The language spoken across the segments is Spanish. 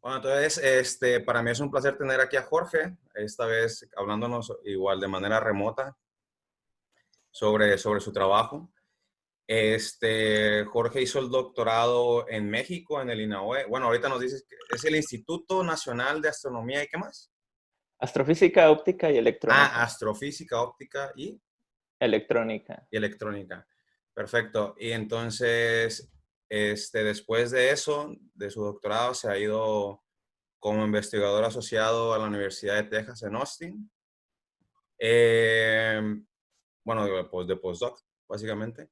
Bueno, entonces, para mí es un placer tener aquí a Jorge, esta vez hablándonos igual de manera remota sobre su trabajo. Jorge hizo el doctorado en México, en el INAOE. Bueno, ahorita nos dices que es el Instituto Nacional de Astronomía y ¿qué más? Astrofísica, óptica y Ah, electrónica. astrofísica, óptica Electrónica. y electrónica. Perfecto. Y entonces, después de eso, de su doctorado, se ha ido como investigador asociado a la Universidad de Texas en Austin. Eh, bueno, pues de postdoc, básicamente.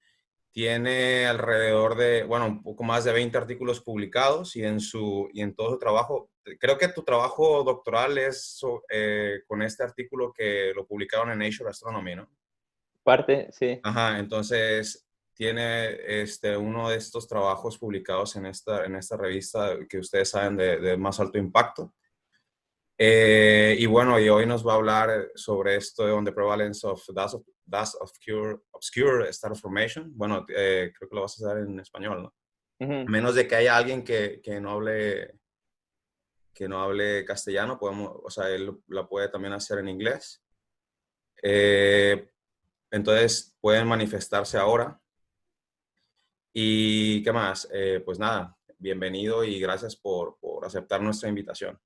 Tiene alrededor de, bueno, un poco más de 20 artículos publicados y en todo su trabajo, creo que tu trabajo doctoral es con este artículo que lo publicaron en Nature Astronomy, ¿no? Parte, sí. Ajá, entonces tiene uno de estos trabajos publicados en esta revista que ustedes saben de más alto impacto. Y bueno, y hoy nos va a hablar sobre esto on the prevalence of dust obscure star formation. Bueno, creo que lo vas a hacer en español, ¿no? A Ujú. menos de que haya alguien que no hable castellano, o sea, él la puede también hacer en inglés. Eh, entonces, pueden manifestarse ahora. ¿Y qué más? Pues nada, bienvenido y gracias por aceptar nuestra invitación.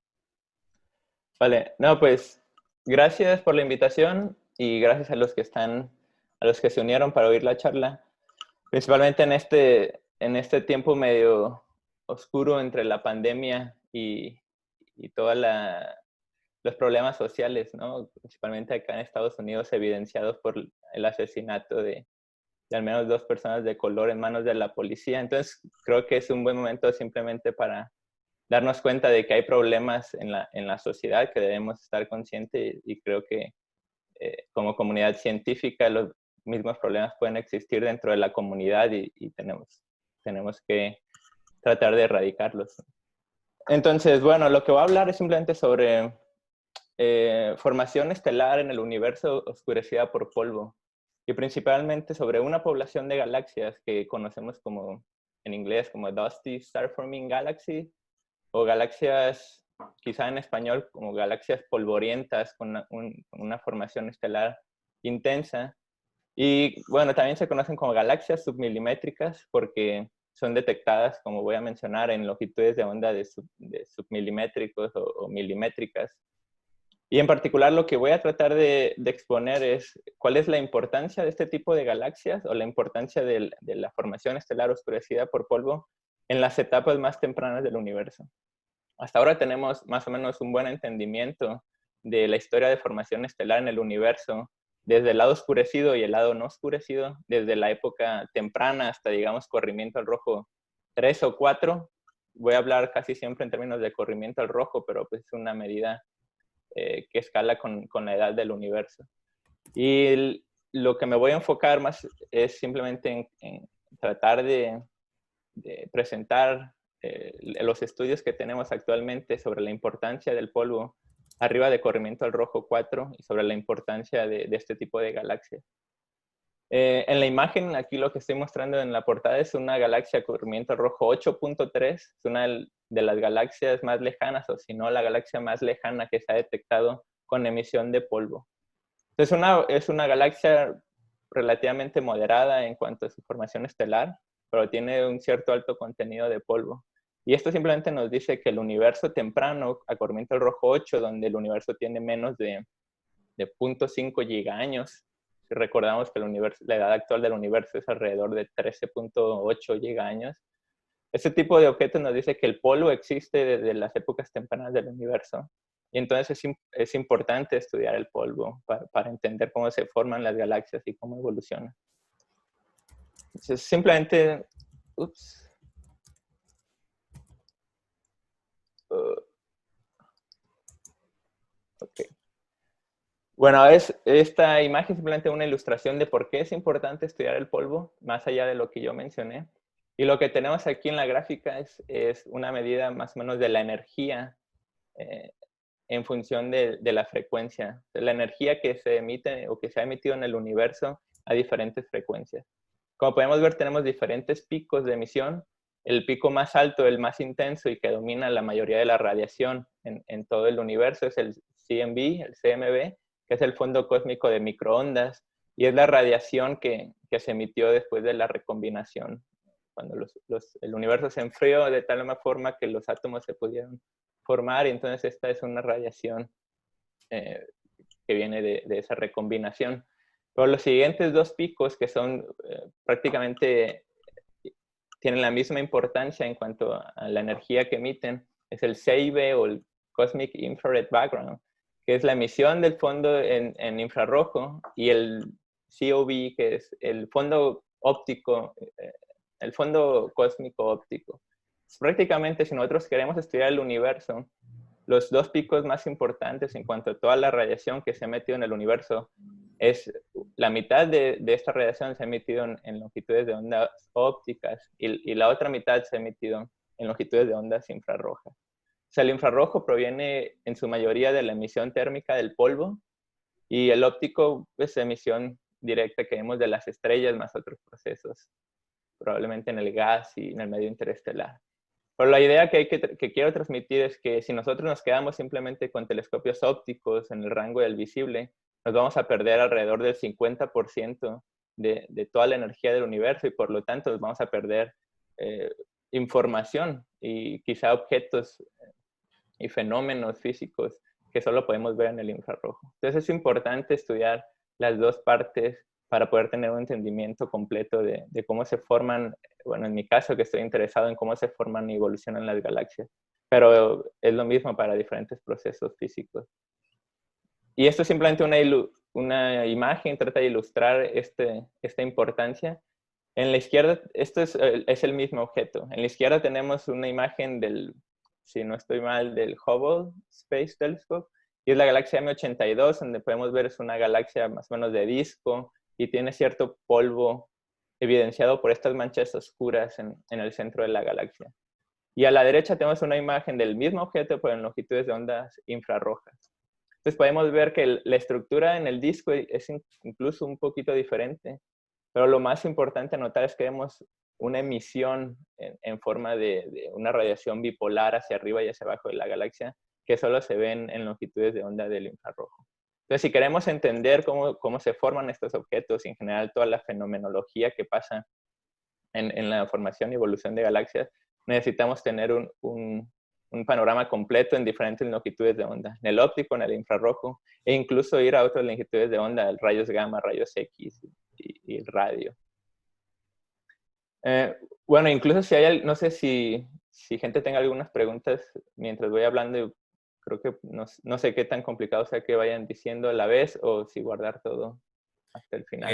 Vale. No, pues gracias por la invitación y gracias a los que a los que se unieron para oír la charla. Principalmente en este tiempo medio oscuro entre la pandemia y todos los problemas sociales, ¿no? Principalmente acá en Estados Unidos, evidenciados por el asesinato de al menos 2 personas de color en manos de la policía. Entonces, creo que es un buen momento simplemente para darnos cuenta de que hay problemas en la sociedad que debemos estar conscientes y creo que como comunidad científica los mismos problemas pueden existir dentro de la comunidad y tenemos que tratar de erradicarlos. Entonces, bueno, lo que voy a hablar es simplemente sobre formación estelar en el universo oscurecida por polvo y principalmente sobre una población de galaxias que conocemos como en inglés como Dusty Star Forming Galaxy o galaxias, quizá en español, como galaxias polvorientas con una formación estelar intensa. Y bueno, también se conocen como galaxias submilimétricas porque son detectadas, como voy a mencionar, en longitudes de onda de submilimétricos o milimétricas. Y en particular lo que voy a tratar de exponer es cuál es la importancia de este tipo de galaxias o la importancia de la formación estelar oscurecida por polvo en las etapas más tempranas del universo. Hasta ahora tenemos más o menos un buen entendimiento de la historia de formación estelar en el universo, desde el lado oscurecido y el lado no oscurecido, desde la época temprana hasta, digamos, corrimiento al rojo 3 o 4. Voy a hablar casi siempre en términos de corrimiento al rojo, pero pues es una medida que escala con la edad del universo. Y lo que me voy a enfocar más es simplemente en tratar de presentar los estudios que tenemos actualmente sobre la importancia del polvo arriba de corrimiento al rojo 4 y sobre la importancia de este tipo de galaxias. En la imagen, aquí lo que estoy mostrando en la portada es una galaxia corrimiento al rojo 8.3, es una de las galaxias más lejanas, o si no, la galaxia más lejana que se ha detectado con emisión de polvo. Entonces, es una galaxia relativamente moderada en cuanto a su formación estelar, pero tiene un cierto alto contenido de polvo. Y esto simplemente nos dice que el universo temprano, a corrimiento al rojo 8, donde el universo tiene menos de 0.5 gigaños, si recordamos que la edad actual del universo es alrededor de 13.8 gigaños, este tipo de objetos nos dice que el polvo existe desde las épocas tempranas del universo. Y entonces es importante estudiar el polvo para entender cómo se forman las galaxias y cómo evolucionan. Entonces, simplemente, ups, uh, ok. Bueno, esta imagen es simplemente una ilustración de por qué es importante estudiar el polvo, más allá de lo que yo mencioné. Y lo que tenemos aquí en la gráfica es una medida más o menos de la energía eh, en función de la frecuencia, de la energía que se emite o que se ha emitido en el universo a diferentes frecuencias. Como podemos ver, tenemos diferentes picos de emisión el pico más alto, el más intenso y que domina la mayoría de la radiación en todo el universo es el CMB, el CMB, que es el fondo cósmico de microondas, y es la radiación que se emitió después de la recombinación, cuando el universo se enfrió de tal forma que los átomos se pudieron formar, y entonces esta es una radiación que viene de esa recombinación. Pero los siguientes dos picos, que son prácticamente, tienen la misma importancia en cuanto a la energía que emiten, es el CIB o el Cosmic Infrared Background, que es la emisión del fondo en infrarrojo, y el COB, que es el fondo óptico, el fondo cósmico óptico. Prácticamente, si nosotros queremos estudiar el universo, los dos picos más importantes en cuanto a toda la radiación que se ha metido en el universo es la mitad de esta radiación se ha emitido en longitudes de ondas ópticas y la otra mitad se ha emitido en longitudes de ondas infrarrojas. O sea, el infrarrojo proviene en su mayoría de la emisión térmica del polvo y el óptico es emisión directa que vemos de las estrellas más otros procesos, probablemente en el gas y en el medio interestelar. Pero la idea que quiero transmitir es que si nosotros nos quedamos simplemente con telescopios ópticos en el rango del visible, nos vamos a perder alrededor del 50% de toda la energía del universo y por lo tanto nos vamos a perder información y quizá objetos y fenómenos físicos que solo podemos ver en el infrarrojo. Entonces es importante estudiar las dos partes para poder tener un entendimiento completo de cómo se forman, bueno, en mi caso que estoy interesado en cómo se forman y evolucionan las galaxias, pero es lo mismo para diferentes procesos físicos. Y esto es simplemente una imagen, trata de ilustrar esta importancia. En la izquierda, esto es el mismo objeto. En la izquierda tenemos una imagen del, si no estoy mal, del Hubble Space Telescope, y es la galaxia M82, donde podemos ver es una galaxia más o menos de disco, y tiene cierto polvo evidenciado por estas manchas oscuras en el centro de la galaxia. Y a la derecha tenemos una imagen del mismo objeto, pero en longitudes de ondas infrarrojas. Entonces podemos ver que la estructura en el disco es incluso un poquito diferente, pero lo más importante a notar es que vemos una emisión en forma de una radiación bipolar hacia arriba y hacia abajo de la galaxia, que solo se ven en longitudes de onda del infrarrojo. Entonces, si queremos entender cómo se forman estos objetos y en general toda la fenomenología que pasa en la formación y evolución de galaxias, necesitamos tener un panorama completo en diferentes longitudes de onda, en el óptico, en el infrarrojo, e incluso ir a otras longitudes de onda, rayos gamma, rayos X y el radio. Bueno, incluso si hay, no sé si gente tenga algunas preguntas mientras voy hablando, creo que no sé qué tan complicado sea que vayan diciendo a la vez o si guardar todo hasta el final.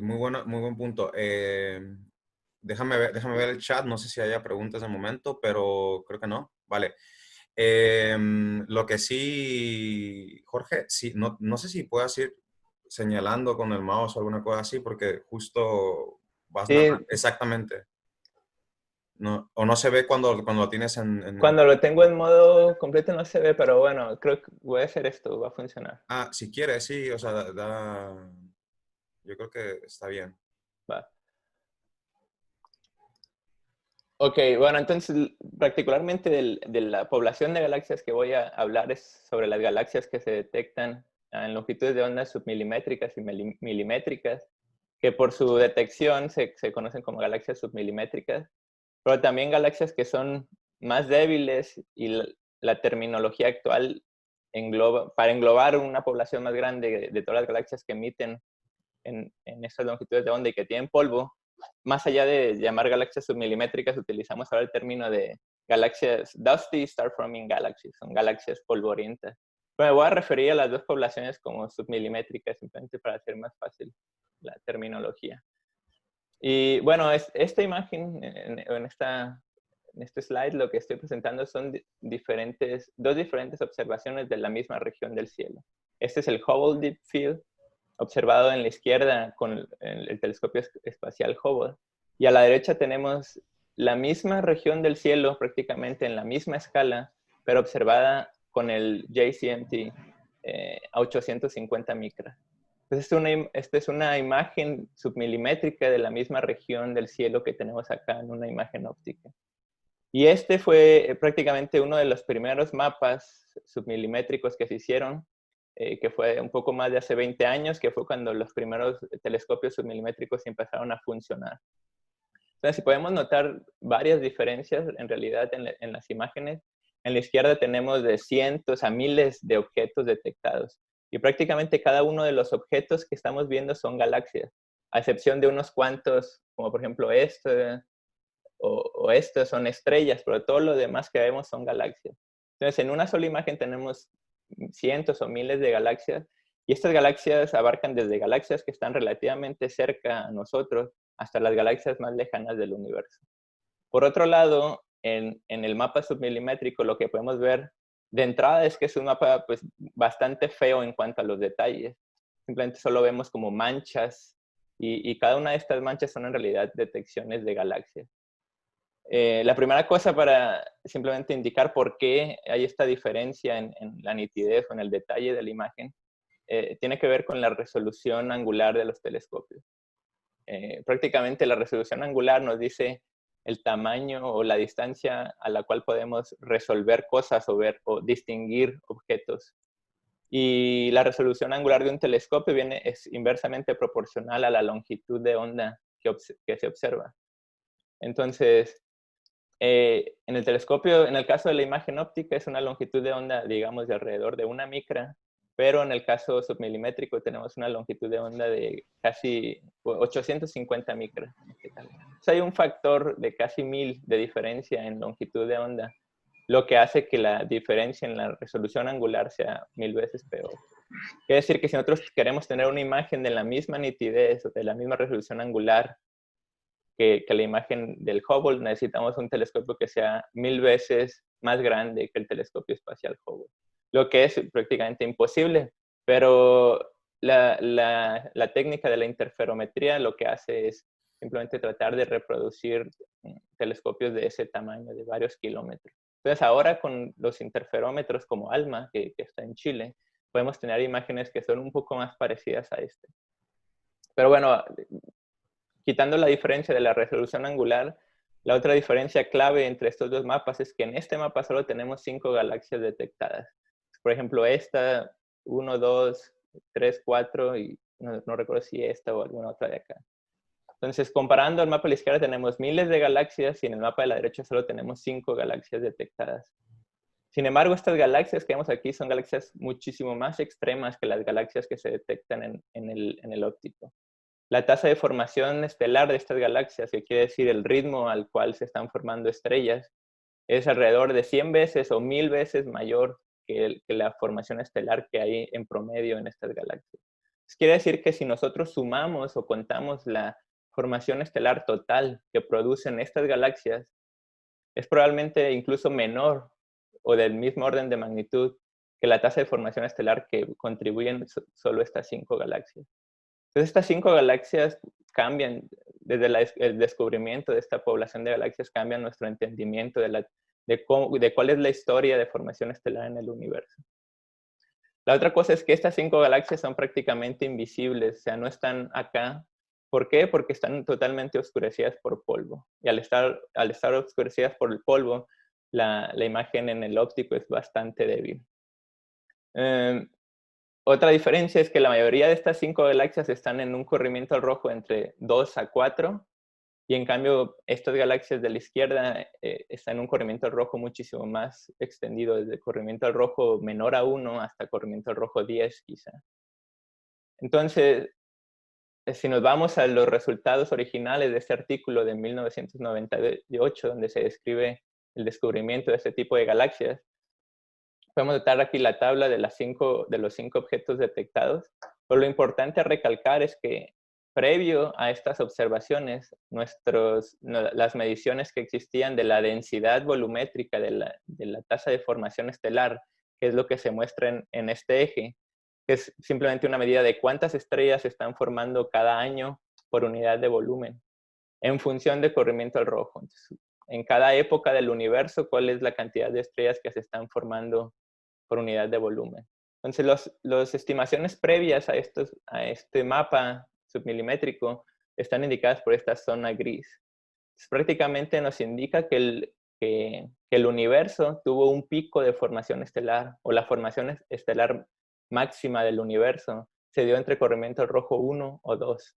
Muy buen punto. Déjame ver el chat, no sé si haya preguntas de momento, pero creo que no. Vale. Lo que sí, Jorge, sí, no sé si puedas ir señalando con el mouse o alguna cosa así, porque justo vas narrando. Exactamente. No, o no se ve cuando lo tienes Cuando lo tengo en modo completo no se ve, pero bueno, creo que voy a hacer esto, va a funcionar. Ah, si quieres, sí, o sea, yo creo que está bien. Va. Ok, bueno, entonces particularmente de la población de galaxias que voy a hablar es sobre las galaxias que se detectan en longitudes de ondas submilimétricas y milimétricas, que por su detección se conocen como galaxias submilimétricas, pero también galaxias que son más débiles y la terminología actual para englobar una población más grande de todas las galaxias que emiten en estas longitudes de onda y que tienen polvo, más allá de llamar galaxias submilimétricas, utilizamos ahora el término de galaxias dusty star-forming galaxies, son galaxias polvorientas. Pero me voy a referir a las dos poblaciones como submilimétricas, simplemente para hacer más fácil la terminología. Y bueno, esta imagen, en este slide, lo que estoy presentando son dos diferentes observaciones de la misma región del cielo. Este es el Hubble Deep Field, observado en la izquierda con el telescopio espacial Hubble. Y a la derecha tenemos la misma región del cielo, prácticamente en la misma escala, pero observada con el JCMT a 850 micras. Entonces, esta es una imagen submilimétrica de la misma región del cielo que tenemos acá en una imagen óptica. Y este fue prácticamente uno de los primeros mapas submilimétricos que se hicieron, que fue un poco más de hace 20 años, que fue cuando los primeros telescopios submilimétricos empezaron a funcionar. Entonces, si podemos notar varias diferencias en realidad en las imágenes, en la izquierda tenemos de cientos a miles de objetos detectados. Y prácticamente cada uno de los objetos que estamos viendo son galaxias, a excepción de unos cuantos, como por ejemplo este, o estos son estrellas, pero todo lo demás que vemos son galaxias. Entonces, en una sola imagen tenemos cientos o miles de galaxias, y estas galaxias abarcan desde galaxias que están relativamente cerca a nosotros hasta las galaxias más lejanas del universo. Por otro lado, en el mapa submilimétrico lo que podemos ver de entrada es que es un mapa pues, bastante feo en cuanto a los detalles. Simplemente solo vemos como manchas y cada una de estas manchas son en realidad detecciones de galaxias. La primera cosa para simplemente indicar por qué hay esta diferencia en la nitidez o en el detalle de la imagen, tiene que ver con la resolución angular de los telescopios. Prácticamente la resolución angular nos dice el tamaño o la distancia a la cual podemos resolver cosas o ver o distinguir objetos. Y la resolución angular de un telescopio es inversamente proporcional a la longitud de onda que se observa. Entonces, en el telescopio, en el caso de la imagen óptica, es una longitud de onda, digamos, de alrededor de 1 micra, pero en el caso submilimétrico tenemos una longitud de onda de casi 850 micras. En este caso. Entonces, hay un factor de casi 1000 de diferencia en longitud de onda, lo que hace que la diferencia en la resolución angular sea 1000 veces peor. Quiere decir que si nosotros queremos tener una imagen de la misma nitidez o de la misma resolución angular que la imagen del Hubble, necesitamos un telescopio que sea 1000 veces más grande que el telescopio espacial Hubble, lo que es prácticamente imposible, pero la técnica de la interferometría lo que hace es simplemente tratar de reproducir telescopios de ese tamaño, de varios kilómetros. Entonces ahora con los interferómetros como ALMA, que está en Chile, podemos tener imágenes que son un poco más parecidas a este. Pero bueno, quitando la diferencia de la resolución angular, la otra diferencia clave entre estos dos mapas es que en este mapa solo tenemos 5 galaxias detectadas. Por ejemplo, esta, 1, 2, 3, 4, y no recuerdo si esta o alguna otra de acá. Entonces, comparando el mapa de la izquierda tenemos miles de galaxias y en el mapa de la derecha solo tenemos 5 galaxias detectadas. Sin embargo, estas galaxias que vemos aquí son galaxias muchísimo más extremas que las galaxias que se detectan en el óptico. La tasa de formación estelar de estas galaxias, que quiere decir el ritmo al cual se están formando estrellas, es alrededor de 100 veces o 1000 veces mayor que la formación estelar que hay en promedio en estas galaxias. Eso quiere decir que si nosotros sumamos o contamos la formación estelar total que producen estas galaxias, es probablemente incluso menor o del mismo orden de magnitud que la tasa de formación estelar que contribuyen solo estas 5 galaxias. Entonces, estas 5 galaxias cambian, desde el descubrimiento de esta población de galaxias, cambian nuestro entendimiento de cuál es la historia de formación estelar en el universo. La otra cosa es que estas 5 galaxias son prácticamente invisibles, o sea, no están acá. ¿Por qué? Porque están totalmente oscurecidas por polvo. Y al estar oscurecidas por el polvo, la imagen en el óptico es bastante débil. Otra diferencia es que la mayoría de estas 5 galaxias están en un corrimiento al rojo entre 2 a 4, y en cambio estas galaxias de la izquierda están en un corrimiento al rojo muchísimo más extendido, desde corrimiento al rojo menor a 1 hasta corrimiento al rojo 10 quizá. Entonces, si nos vamos a los resultados originales de este artículo de 1998, donde se describe el descubrimiento de este tipo de galaxias, podemos notar aquí la tabla de los 5 objetos detectados. Pero lo importante a recalcar es que previo a estas observaciones, las mediciones que existían de la densidad volumétrica de la tasa de formación estelar, que es lo que se muestra en este eje, que es simplemente una medida de cuántas estrellas se están formando cada año por unidad de volumen, en función de corrimiento al rojo. Entonces, en cada época del universo, cuál es la cantidad de estrellas que se están formando por unidad de volumen. Entonces, las estimaciones previas a este mapa submilimétrico están indicadas por esta zona gris. Entonces, prácticamente nos indica que el universo tuvo un pico de formación estelar, o la formación estelar máxima del universo se dio entre corrimiento rojo 1 o 2.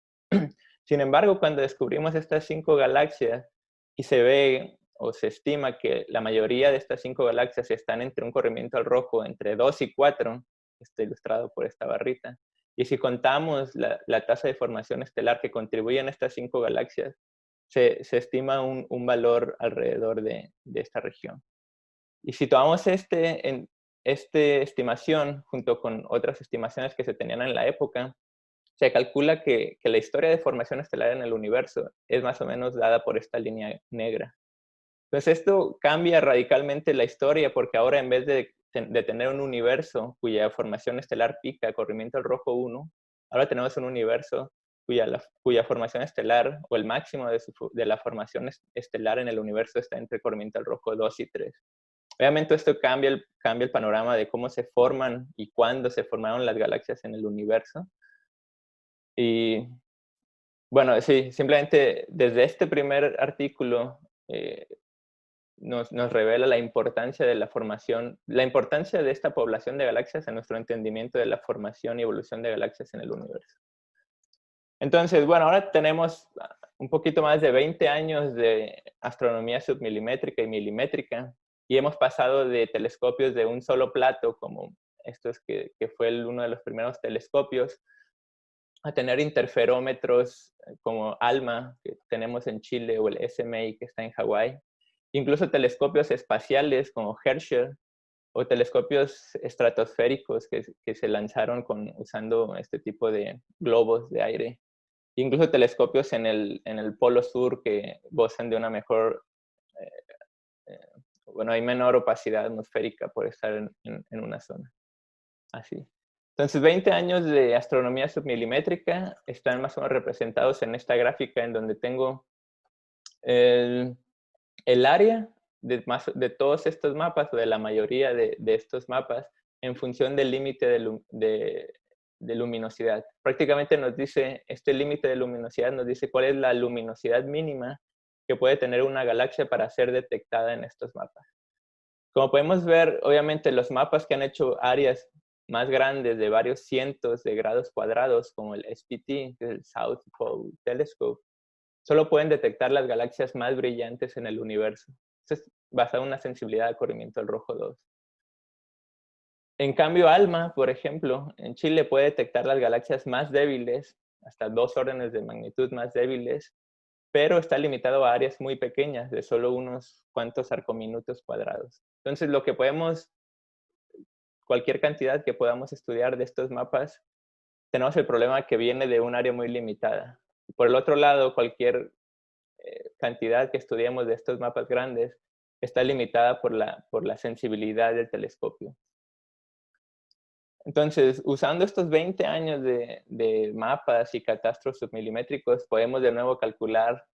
Sin embargo, cuando descubrimos estas 5 galaxias y se ve o se estima que la mayoría de estas 5 galaxias están entre un corrimiento al rojo entre 2 y 4, está ilustrado por esta barrita, y si contamos la tasa de formación estelar que contribuyen a estas 5 galaxias, se estima un valor alrededor de esta región. Y si tomamos esta estimación junto con otras estimaciones que se tenían en la época, se calcula que la historia de formación estelar en el universo es más o menos dada por esta línea negra. Entonces esto cambia radicalmente la historia porque ahora en vez de tener un universo cuya formación estelar pica corrimiento al rojo 1, ahora tenemos un universo cuya formación estelar o el máximo de la formación estelar en el universo está entre corrimiento al rojo 2 y 3. Obviamente esto cambia el panorama de cómo se forman y cuándo se formaron las galaxias en el universo. Y bueno, sí, simplemente desde este primer artículo nos revela la importancia de la formación, la importancia de esta población de galaxias en nuestro entendimiento de la formación y evolución de galaxias en el universo. Entonces, bueno, ahora tenemos un poquito más de 20 años de astronomía submilimétrica y milimétrica y hemos pasado de telescopios de un solo plato, como estos que fue uno de los primeros telescopios, a tener interferómetros como ALMA, que tenemos en Chile, o el SMI, que está en Hawái. Incluso telescopios espaciales como Herschel, o telescopios estratosféricos que se lanzaron usando este tipo de globos de aire. Incluso telescopios en el polo sur que gozan de una mejor, bueno, hay menor opacidad atmosférica por estar en una zona. Así. Entonces, 20 años de astronomía submilimétrica están más o menos representados en esta gráfica en donde tengo el área de todos estos mapas, o de la mayoría de estos mapas, en función del límite de luminosidad. Prácticamente nos dice, este límite de luminosidad nos dice cuál es la luminosidad mínima que puede tener una galaxia para ser detectada en estos mapas. Como podemos ver, obviamente los mapas que han hecho áreas más grandes de varios cientos de grados cuadrados, como el SPT, que es el South Pole Telescope, solo pueden detectar las galaxias más brillantes en el universo. Esto es basado en una sensibilidad de corrimiento al rojo 2. En cambio, ALMA, por ejemplo, en Chile puede detectar las galaxias más débiles, hasta 2 órdenes de magnitud más débiles, pero está limitado a áreas muy pequeñas, de solo unos cuantos arcominutos cuadrados. Entonces, cualquier cantidad que podamos estudiar de estos mapas, tenemos el problema que viene de un área muy limitada. Por el otro lado, cualquier cantidad que estudiemos de estos mapas grandes está limitada por la sensibilidad del telescopio. Entonces, usando estos 20 años de mapas y catastros submilimétricos, podemos de nuevo calcular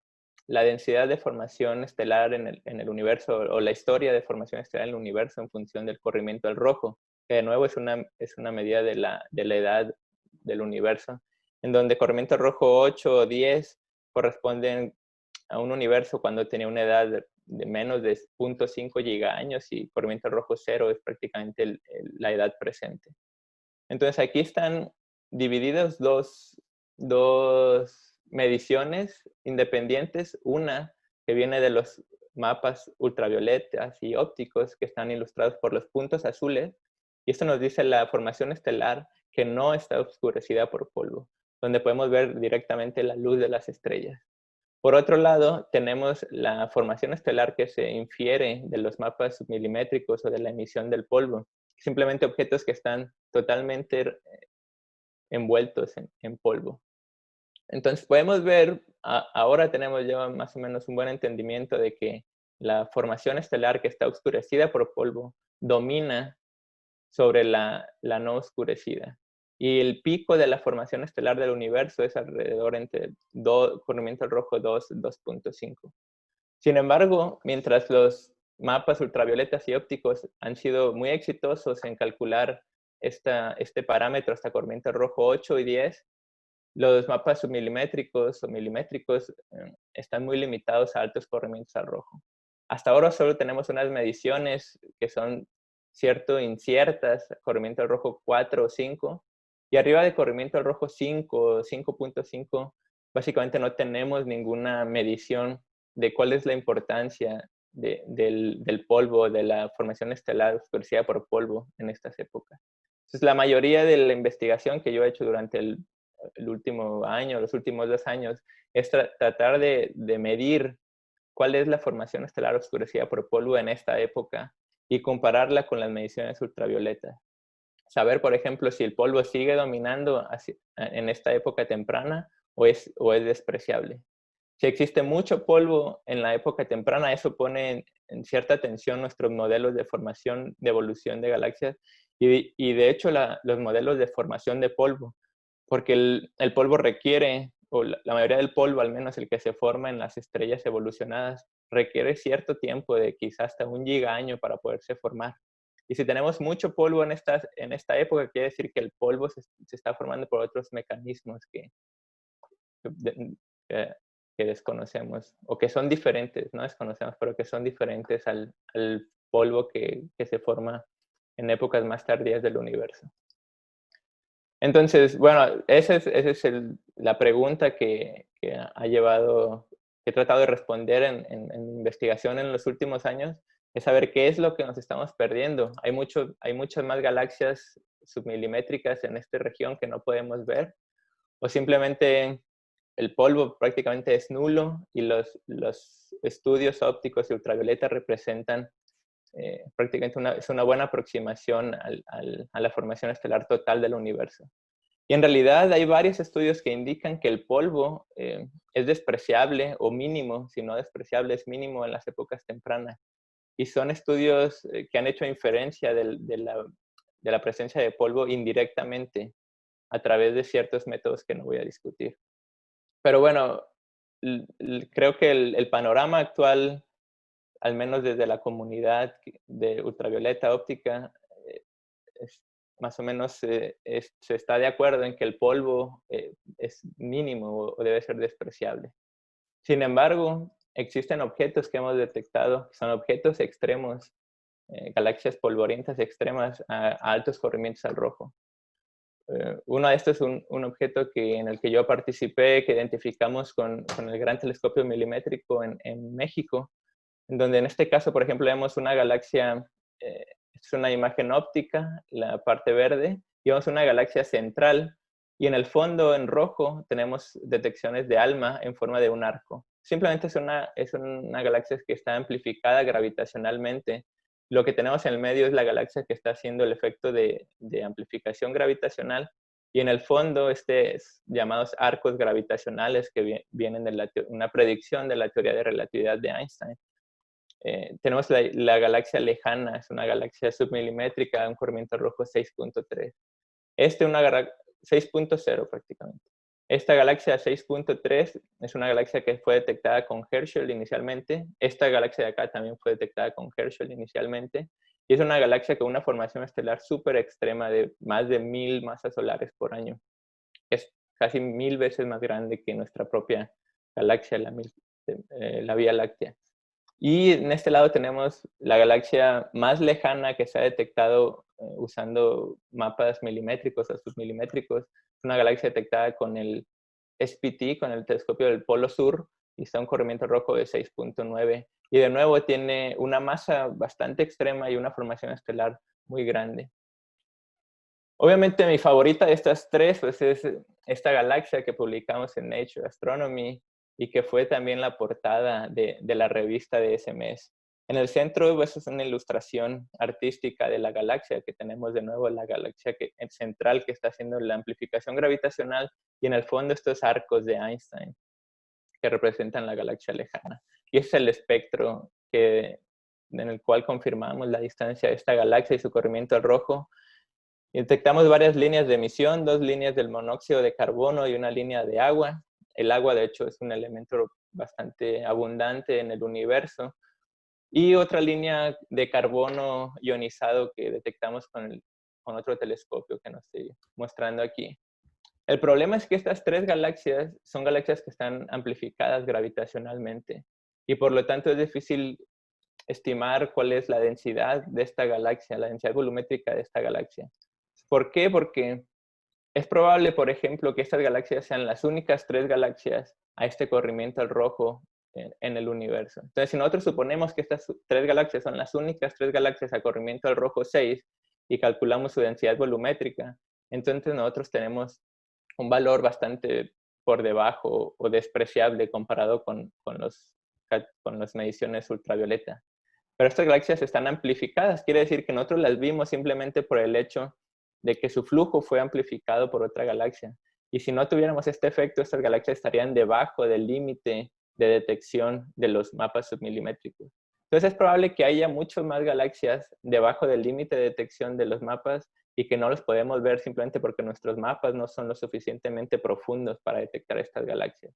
la densidad de formación estelar en el universo, o la historia de formación estelar en el universo en función del corrimiento al rojo, que de nuevo es una medida de la edad del universo, en donde corrimiento rojo 8 o 10 corresponden a un universo cuando tenía una edad de menos de 0.5 gigaaños, y corrimiento rojo 0 es prácticamente la edad presente. Entonces aquí están divididas dos mediciones independientes, una que viene de los mapas ultravioletas y ópticos que están ilustrados por los puntos azules, y esto nos dice la formación estelar que no está oscurecida por polvo, donde podemos ver directamente la luz de las estrellas. Por otro lado, tenemos la formación estelar que se infiere de los mapas submilimétricos o de la emisión del polvo, simplemente objetos que están totalmente envueltos en polvo. Entonces podemos ver, ahora tenemos ya más o menos un buen entendimiento de que la formación estelar que está oscurecida por polvo domina sobre la no oscurecida. Y el pico de la formación estelar del universo es alrededor entre corrimiento al rojo 2, 2.5. Sin embargo, mientras los mapas ultravioletas y ópticos han sido muy exitosos en calcular este parámetro hasta corrimiento rojo 8 y 10, los mapas submilimétricos o milimétricos están muy limitados a altos corrimientos al rojo. Hasta ahora solo tenemos unas mediciones que son inciertas, corrimiento al rojo 4 o 5, y arriba de corrimiento al rojo 5 o 5.5, básicamente no tenemos ninguna medición de cuál es la importancia del polvo, de la formación estelar oscurecida por polvo en estas épocas. Entonces, la mayoría de la investigación que yo he hecho durante el último año, los últimos 2 años, es tratar de medir cuál es la formación estelar oscurecida por polvo en esta época y compararla con las mediciones ultravioletas. Saber, por ejemplo, si el polvo sigue dominando en esta época temprana o es despreciable. Si existe mucho polvo en la época temprana, eso pone en cierta tensión nuestros modelos de formación, de evolución de galaxias y de hecho los modelos de formación de polvo, porque el polvo requiere, o la mayoría del polvo, al menos el que se forma en las estrellas evolucionadas, requiere cierto tiempo de quizás hasta 1 gigaño para poderse formar. Y si tenemos mucho polvo en esta época, quiere decir que el polvo se está formando por otros mecanismos que desconocemos, o que son diferentes, no desconocemos, pero que son diferentes al polvo que se forma en épocas más tardías del universo. Entonces, bueno, esa es la pregunta que he tratado de responder en investigación en los últimos años, es saber qué es lo que nos estamos perdiendo. Hay muchas más galaxias submilimétricas en esta región que no podemos ver, o simplemente el polvo prácticamente es nulo y los estudios ópticos y ultravioleta representan prácticamente es una buena aproximación a la formación estelar total del universo. Y en realidad hay varios estudios que indican que el polvo es despreciable o mínimo, si no despreciable, es mínimo en las épocas tempranas. Y son estudios que han hecho inferencia de la presencia de polvo indirectamente a través de ciertos métodos que no voy a discutir. Pero bueno, creo que el panorama actual, al menos desde la comunidad de ultravioleta óptica, más o menos se está de acuerdo en que el polvo es mínimo o debe ser despreciable. Sin embargo, existen objetos que hemos detectado, que son objetos extremos, galaxias polvorientas extremas a altos corrimientos al rojo. Uno de estos es un objeto en el que yo participé, que identificamos con el Gran Telescopio Milimétrico en México, en donde en este caso, por ejemplo, vemos una galaxia, es una imagen óptica, la parte verde, y vemos una galaxia central, y en el fondo, en rojo, tenemos detecciones de ALMA en forma de un arco. Simplemente es una galaxia que está amplificada gravitacionalmente. Lo que tenemos en el medio es la galaxia que está haciendo el efecto de amplificación gravitacional, y en el fondo, llamados arcos gravitacionales que vienen de una predicción de la teoría de relatividad de Einstein. Tenemos la galaxia lejana, es una galaxia submilimétrica, un corrimiento rojo 6.3. 6.0 prácticamente. Esta galaxia 6.3 es una galaxia que fue detectada con Herschel inicialmente. Esta galaxia de acá también fue detectada con Herschel inicialmente. Y es una galaxia con una formación estelar súper extrema de más de 1000 masas solares por año. Es casi 1000 veces más grande que nuestra propia galaxia, la Vía Láctea. Y en este lado tenemos la galaxia más lejana que se ha detectado usando mapas milimétricos o submilimétricos. Es una galaxia detectada con el SPT, con el telescopio del Polo Sur, y está un corrimiento rojo de 6.9. Y de nuevo tiene una masa bastante extrema y una formación estelar muy grande. Obviamente mi favorita de estas tres pues, es esta galaxia que publicamos en Nature Astronomy y que fue también la portada de la revista de ese mes. En el centro pues, es una ilustración artística de la galaxia, que tenemos de nuevo la galaxia central que está haciendo la amplificación gravitacional, y en el fondo estos arcos de Einstein que representan la galaxia lejana. Y ese es el espectro en el cual confirmamos la distancia de esta galaxia y su corrimiento al rojo. Detectamos varias líneas de emisión, 2 líneas del monóxido de carbono y una línea de agua. El agua, de hecho, es un elemento bastante abundante en el universo. Y otra línea de carbono ionizado que detectamos con con otro telescopio que nos estoy mostrando aquí. El problema es que estas 3 galaxias son galaxias que están amplificadas gravitacionalmente y por lo tanto es difícil estimar cuál es la densidad de esta galaxia, la densidad volumétrica de esta galaxia. ¿Por qué? Porque es probable, por ejemplo, que estas galaxias sean las únicas 3 galaxias a este corrimiento al rojo en el universo. Entonces, si nosotros suponemos que estas 3 galaxias son las únicas 3 galaxias a corrimiento al rojo 6 y calculamos su densidad volumétrica, entonces nosotros tenemos un valor bastante por debajo o despreciable comparado con las mediciones ultravioleta. Pero estas galaxias están amplificadas, quiere decir que nosotros las vimos simplemente por el hecho de que su flujo fue amplificado por otra galaxia. Y si no tuviéramos este efecto, estas galaxias estarían debajo del límite de detección de los mapas submilimétricos. Entonces es probable que haya muchas más galaxias debajo del límite de detección de los mapas y que no los podemos ver simplemente porque nuestros mapas no son lo suficientemente profundos para detectar estas galaxias.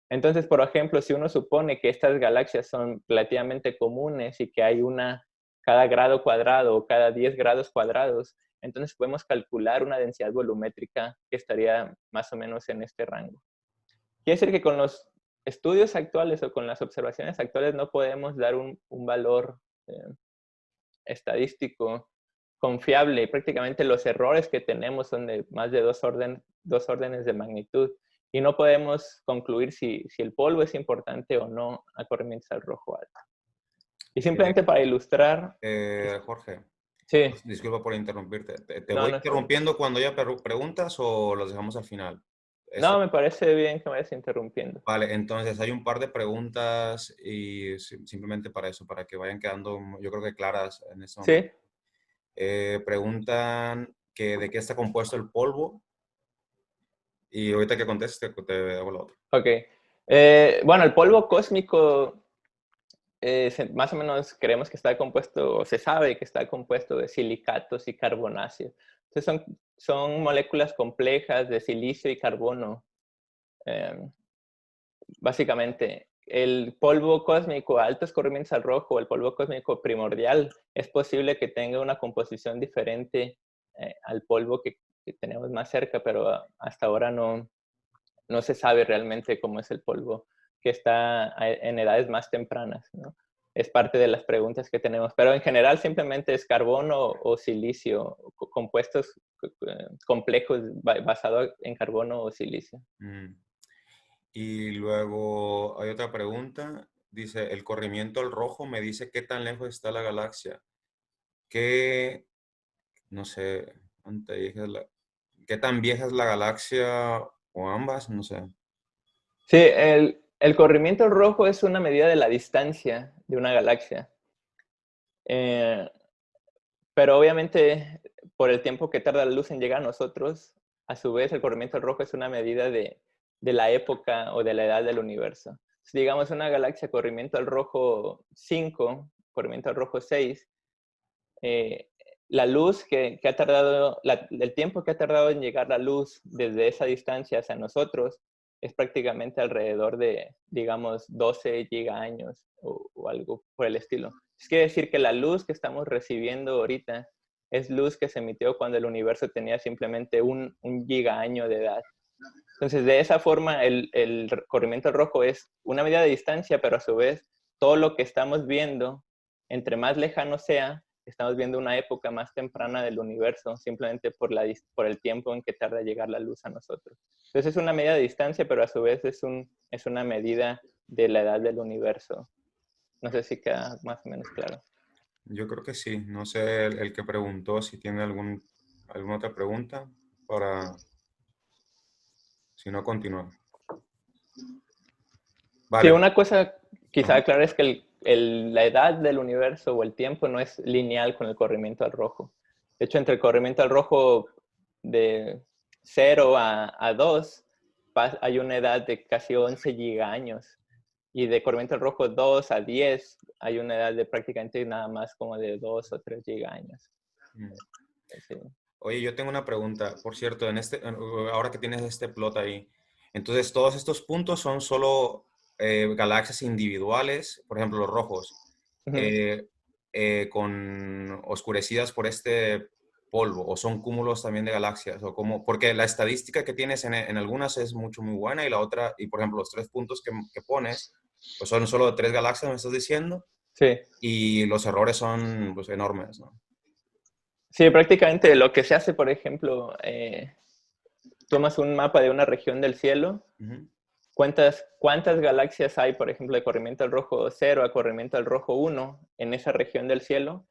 Entonces, por ejemplo, si uno supone que estas galaxias son relativamente comunes y que hay una cada grado cuadrado o cada 10 grados cuadrados, entonces podemos calcular una densidad volumétrica que estaría más o menos en este rango. Quiere decir que con los estudios actuales o con las observaciones actuales no podemos dar un valor estadístico confiable y prácticamente los errores que tenemos son de más de dos órdenes de magnitud y no podemos concluir si el polvo es importante o no a corrimientos al rojo alto. Y simplemente para ilustrar... Jorge, Sí. disculpa por interrumpirte. ¿Te No, voy no está bien. interrumpiendo cuando haya preguntas o los dejamos al final? No, me parece bien que me vayas interrumpiendo. Vale, entonces hay un par de preguntas y simplemente para eso, para que vayan quedando, yo creo que claras en este momento. Sí. Preguntan que de qué está compuesto el polvo y ahorita que contestes te hago la otra. Ok. Bueno, el polvo cósmico más o menos creemos que está compuesto, o se sabe que está compuesto de silicatos y carbonáceos. Entonces son moléculas complejas de silicio y carbono. Básicamente, el polvo cósmico a altos corrimientos al rojo, el polvo cósmico primordial, es posible que tenga una composición diferente al polvo que tenemos más cerca, pero hasta ahora no se sabe realmente cómo es el polvo que está en edades más tempranas, ¿no? Es parte de las preguntas que tenemos, pero en general simplemente es carbono o silicio, compuestos complejos basados en carbono o silicio. Y luego hay otra pregunta, dice, el corrimiento al rojo me dice qué tan lejos está la galaxia, no sé, qué tan vieja es la galaxia o ambas, no sé. Sí, el corrimiento al rojo es una medida de la distancia de una galaxia. Pero obviamente, por el tiempo que tarda la luz en llegar a nosotros, a su vez el corrimiento al rojo es una medida de la época o de la edad del universo. Si digamos una galaxia corrimiento al rojo 5, corrimiento al rojo 6, la luz que ha tardado, el tiempo que ha tardado en llegar la luz desde esa distancia hacia nosotros es prácticamente alrededor de, digamos, 12 gigaaños o algo por el estilo. Eso quiere decir que la luz que estamos recibiendo ahorita es luz que se emitió cuando el universo tenía simplemente un gigaaño de edad. Entonces, de esa forma, el corrimiento rojo es una medida de distancia, pero a su vez, todo lo que estamos viendo, entre más lejano sea, estamos viendo una época más temprana del universo, simplemente por el tiempo en que tarda llegar la luz a nosotros. Entonces, es una medida de distancia, pero a su vez es una medida de la edad del universo. No sé si queda más o menos claro. Yo creo que sí. No sé el que preguntó si tiene alguna otra pregunta para... Si no, continuar. Vale. Sí, una cosa quizá clara es que la edad del universo o el tiempo no es lineal con el corrimiento al rojo. De hecho, entre el corrimiento al rojo de 0 a 2 hay una edad de casi 11 gigaaños. Y de corrimiento al rojo 2 a 10 hay una edad de prácticamente nada más como de 2 o 3 gigaaños. Sí. Oye, yo tengo una pregunta. Por cierto, ahora que tienes este plot ahí, entonces todos estos puntos son solo galaxias individuales, por ejemplo, los rojos, con oscurecidas por este polvo o son cúmulos también de galaxias o como, porque la estadística que tienes en algunas es muy buena y la otra, y por ejemplo los 3 puntos que pones, pues son solo de 3 galaxias, me estás diciendo, Sí. y los errores son pues enormes, ¿no? Sí, prácticamente lo que se hace, por ejemplo, tomas un mapa de una región del cielo, cuentas cuántas galaxias hay, por ejemplo, de corrimiento al rojo 0 a corrimiento al rojo 1 en esa región del cielo,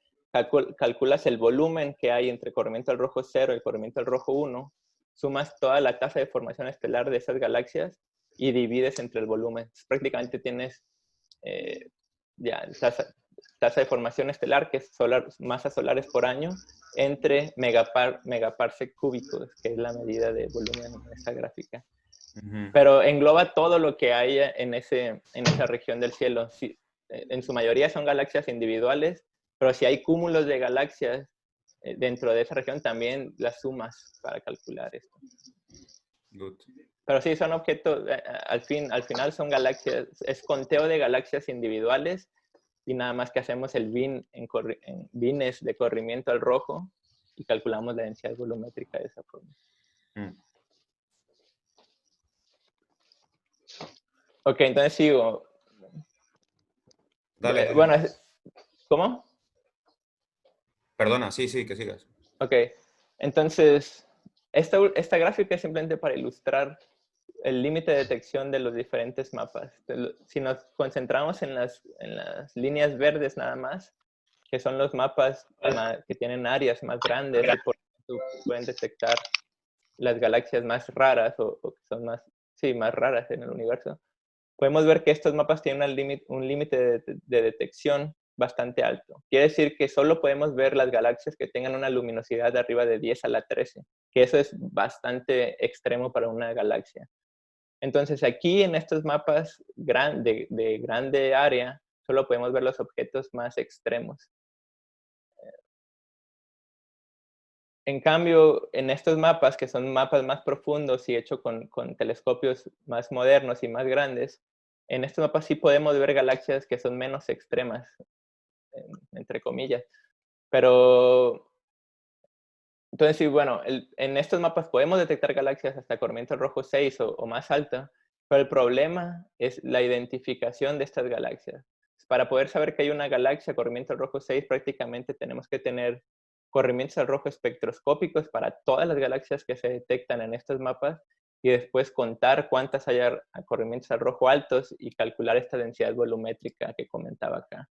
calculas el volumen que hay entre corrimiento al rojo 0 y corrimiento al rojo 1, sumas toda la tasa de formación estelar de esas galaxias y divides entre el volumen. Entonces, prácticamente tienes ya tasa de formación estelar, que es masas solares por año, entre megaparsec cúbicos, que es la medida de volumen en esta gráfica. Pero engloba todo lo que hay en esa región del cielo. Sí, en su mayoría son galaxias individuales, pero si hay cúmulos de galaxias dentro de esa región, también las sumas para calcular esto. Good. Pero sí, son objetos, al final son galaxias, es conteo de galaxias individuales y nada más que hacemos el bin en bines de corrimiento al rojo y calculamos la densidad volumétrica de esa forma. Ok, entonces sigo. Dale. Bueno, ¿cómo? Perdona, sí, que sigas. Ok, entonces esta gráfica es simplemente para ilustrar el límite de detección de los diferentes mapas. Si nos concentramos en las líneas verdes nada más, que son los mapas que tienen áreas más grandes y por eso pueden detectar las galaxias más raras o que son más raras en el universo, podemos ver que estos mapas tienen un límite de detección bastante alto. Quiere decir que solo podemos ver las galaxias que tengan una luminosidad de arriba de 10 a la 13, que eso es bastante extremo para una galaxia. Entonces aquí en estos mapas de grande área, solo podemos ver los objetos más extremos. En cambio, en estos mapas, que son mapas más profundos y hechos con telescopios más modernos y más grandes, en estos mapas sí podemos ver galaxias que son menos extremas, entre comillas. Pero, entonces sí, bueno, en estos mapas podemos detectar galaxias hasta corrimiento rojo 6 o más alta, pero el problema es la identificación de estas galaxias. Para poder saber que hay una galaxia corrimiento rojo 6, prácticamente tenemos que tener corrimientos al rojo espectroscópicos para todas las galaxias que se detectan en estos mapas y después contar cuántas hay corrimientos al rojo altos y calcular esta densidad volumétrica que comentaba acá.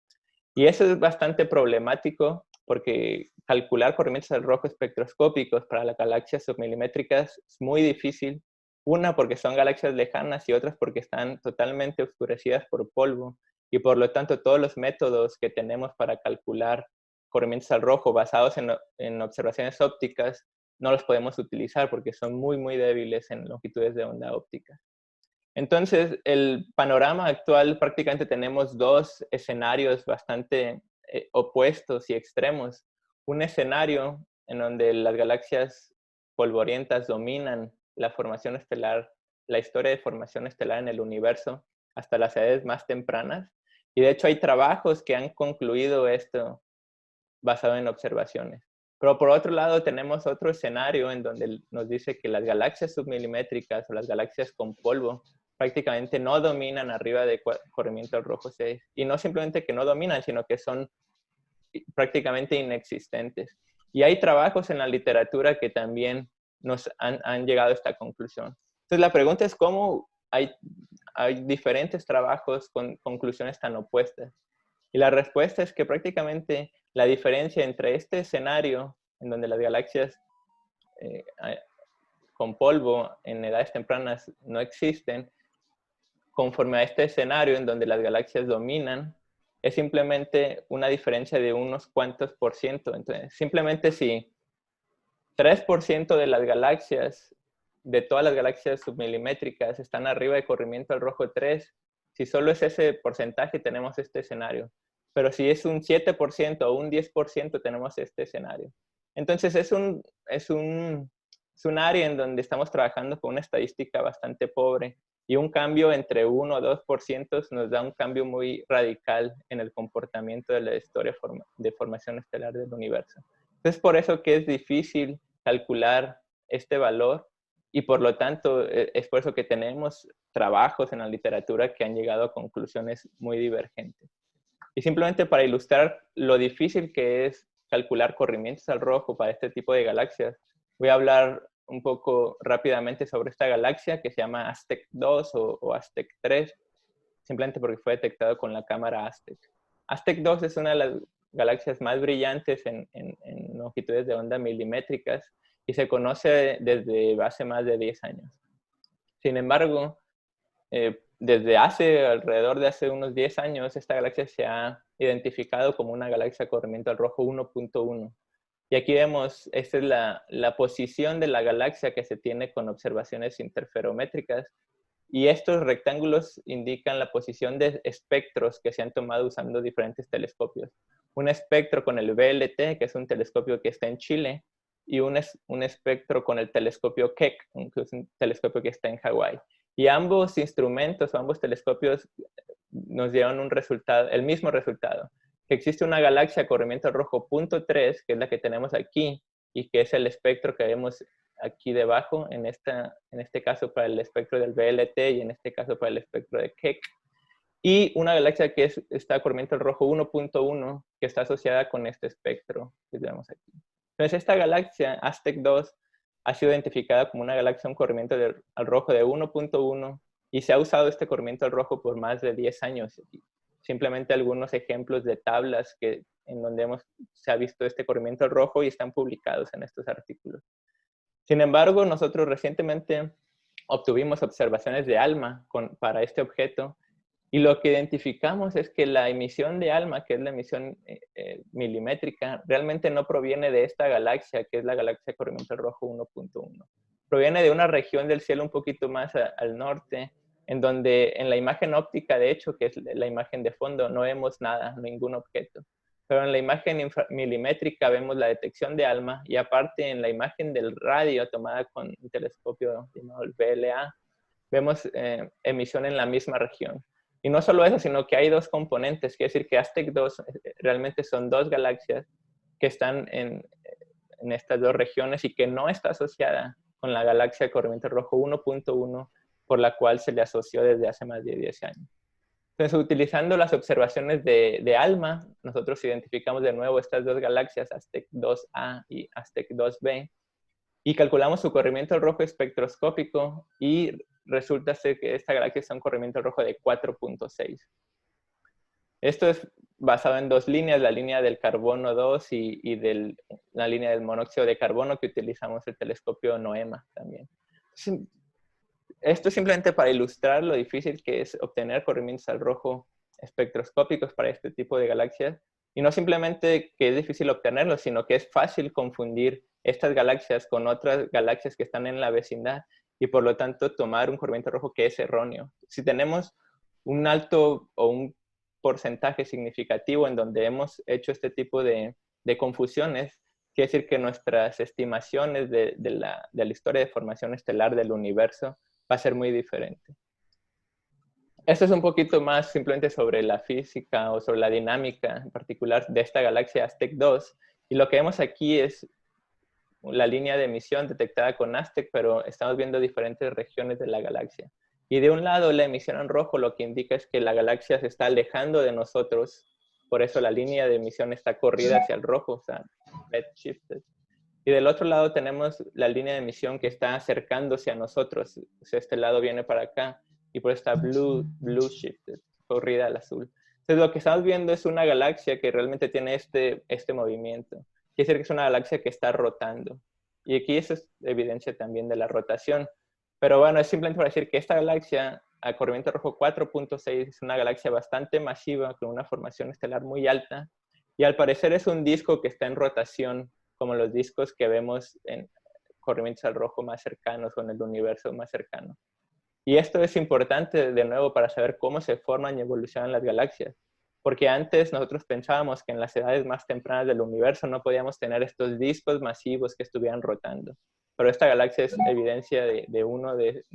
Y eso es bastante problemático porque calcular corrimientos al rojo espectroscópicos para las galaxias submilimétricas es muy difícil. Una, porque son galaxias lejanas y otras porque están totalmente oscurecidas por polvo. Y por lo tanto, todos los métodos que tenemos para calcular corrimientos al rojo basados en observaciones ópticas no los podemos utilizar porque son muy débiles en longitudes de onda óptica. Entonces, el panorama actual, prácticamente tenemos dos escenarios bastante opuestos y extremos. Un escenario en donde las galaxias polvorientas dominan la formación estelar, la historia de formación estelar en el universo hasta las edades más tempranas. Y de hecho hay trabajos que han concluido esto basado en observaciones. Pero por otro lado tenemos otro escenario en donde nos dice que las galaxias submilimétricas o las galaxias con polvo prácticamente no dominan arriba de corrimiento al rojo 6. Y no simplemente que no dominan, sino que son prácticamente inexistentes. Y hay trabajos en la literatura que también nos han llegado a esta conclusión. Entonces la pregunta es cómo hay diferentes trabajos con conclusiones tan opuestas. Y la respuesta es que prácticamente la diferencia entre este escenario, en donde las galaxias con polvo en edades tempranas no existen, conforme a este escenario en donde las galaxias dominan, es simplemente una diferencia de unos cuantos por ciento. Entonces, simplemente si 3% de las galaxias, de todas las galaxias submilimétricas, están arriba de corrimiento al rojo 3, si solo es ese porcentaje, tenemos este escenario. Pero si es un 7% o un 10%, tenemos este escenario. Entonces, es un área en donde estamos trabajando con una estadística bastante pobre y un cambio entre 1 o 2% nos da un cambio muy radical en el comportamiento de la historia de formación estelar del universo. Entonces, por eso que es difícil calcular este valor y por lo tanto es por eso que tenemos trabajos en la literatura que han llegado a conclusiones muy divergentes. Y simplemente para ilustrar lo difícil que es calcular corrimientos al rojo para este tipo de galaxias, voy a hablar un poco rápidamente sobre esta galaxia que se llama Aztec 2 o Aztec 3, simplemente porque fue detectado con la cámara Aztec. Aztec 2 es una de las galaxias más brillantes en longitudes de onda milimétricas y se conoce desde hace más de 10 años. Sin embargo, desde alrededor de hace unos 10 años, esta galaxia se ha identificado como una galaxia corrimiento al rojo 1.1. Y aquí vemos, esta es la posición de la galaxia que se tiene con observaciones interferométricas. Y estos rectángulos indican la posición de espectros que se han tomado usando diferentes telescopios. Un espectro con el VLT, que es un telescopio que está en Chile, y un espectro con el telescopio Keck, que es un telescopio que está en Hawái. Y ambos instrumentos, ambos telescopios nos dieron un resultado, el mismo resultado, que existe una galaxia corrimiento rojo 0.3, que es la que tenemos aquí, y que es el espectro que vemos aquí debajo, en este caso para el espectro del VLT y en este caso para el espectro de Keck. Y una galaxia que está corrimiento rojo 1.1, que está asociada con este espectro que tenemos aquí. Entonces, esta galaxia, Aztec 2, ha sido identificada como una galaxia con corrimiento al rojo de 1.1 y se ha usado este corrimiento al rojo por más de 10 años. Simplemente algunos ejemplos de tablas en donde se ha visto este corrimiento al rojo y están publicados en estos artículos. Sin embargo, nosotros recientemente obtuvimos observaciones de ALMA para este objeto y lo que identificamos es que la emisión de ALMA, que es la emisión milimétrica, realmente no proviene de esta galaxia, que es la galaxia corrimiento rojo 1.1. Proviene de una región del cielo un poquito más al norte, en donde en la imagen óptica, de hecho, que es la imagen de fondo, no vemos nada, ningún objeto. Pero en la imagen milimétrica vemos la detección de ALMA y aparte en la imagen del radio tomada con un telescopio llamado el VLA, vemos emisión en la misma región. Y no solo eso, sino que hay dos componentes, quiere decir que Aztec 2 realmente son dos galaxias que están en estas dos regiones y que no está asociada con la galaxia corrimiento rojo 1.1, por la cual se le asoció desde hace más de 10 años. Entonces, utilizando las observaciones de ALMA, nosotros identificamos de nuevo estas dos galaxias, Aztec 2A y Aztec 2B, y calculamos su corrimiento rojo espectroscópico y resulta ser que esta galaxia es un corrimiento rojo de 4.6. Esto es basado en dos líneas, la línea del carbono 2 y la línea del monóxido de carbono que utilizamos el telescopio NOEMA también. Esto es simplemente para ilustrar lo difícil que es obtener corrimientos al rojo espectroscópicos para este tipo de galaxias. Y no simplemente que es difícil obtenerlos, sino que es fácil confundir estas galaxias con otras galaxias que están en la vecindad y por lo tanto tomar un corrimiento rojo que es erróneo. Si tenemos un alto o un porcentaje significativo en donde hemos hecho este tipo de confusiones, quiere decir que nuestras estimaciones de la historia de formación estelar del universo va a ser muy diferente. Esto es un poquito más simplemente sobre la física o sobre la dinámica en particular de esta galaxia Aztec 2. Y lo que vemos aquí es la línea de emisión detectada con Aztec, pero estamos viendo diferentes regiones de la galaxia. Y de un lado, la emisión en rojo lo que indica es que la galaxia se está alejando de nosotros. Por eso la línea de emisión está corrida hacia el rojo, o sea, redshifted. Y del otro lado tenemos la línea de emisión que está acercándose a nosotros. O sea, este lado viene para acá y por eso está blue shifted, corrida al azul. Entonces lo que estamos viendo es una galaxia que realmente tiene este movimiento. Quiere decir que es una galaxia que está rotando. Y aquí eso es evidencia también de la rotación. Pero bueno, es simplemente para decir que esta galaxia, a corrimiento rojo 4.6, es una galaxia bastante masiva con una formación estelar muy alta. Y al parecer es un disco que está en rotación, como los discos que vemos en corrimientos al rojo más cercanos o en el universo más cercano. Y esto es importante, de nuevo, para saber cómo se forman y evolucionan las galaxias. Porque antes nosotros pensábamos que en las edades más tempranas del universo no podíamos tener estos discos masivos que estuvieran rotando. Pero esta galaxia es evidencia de uno de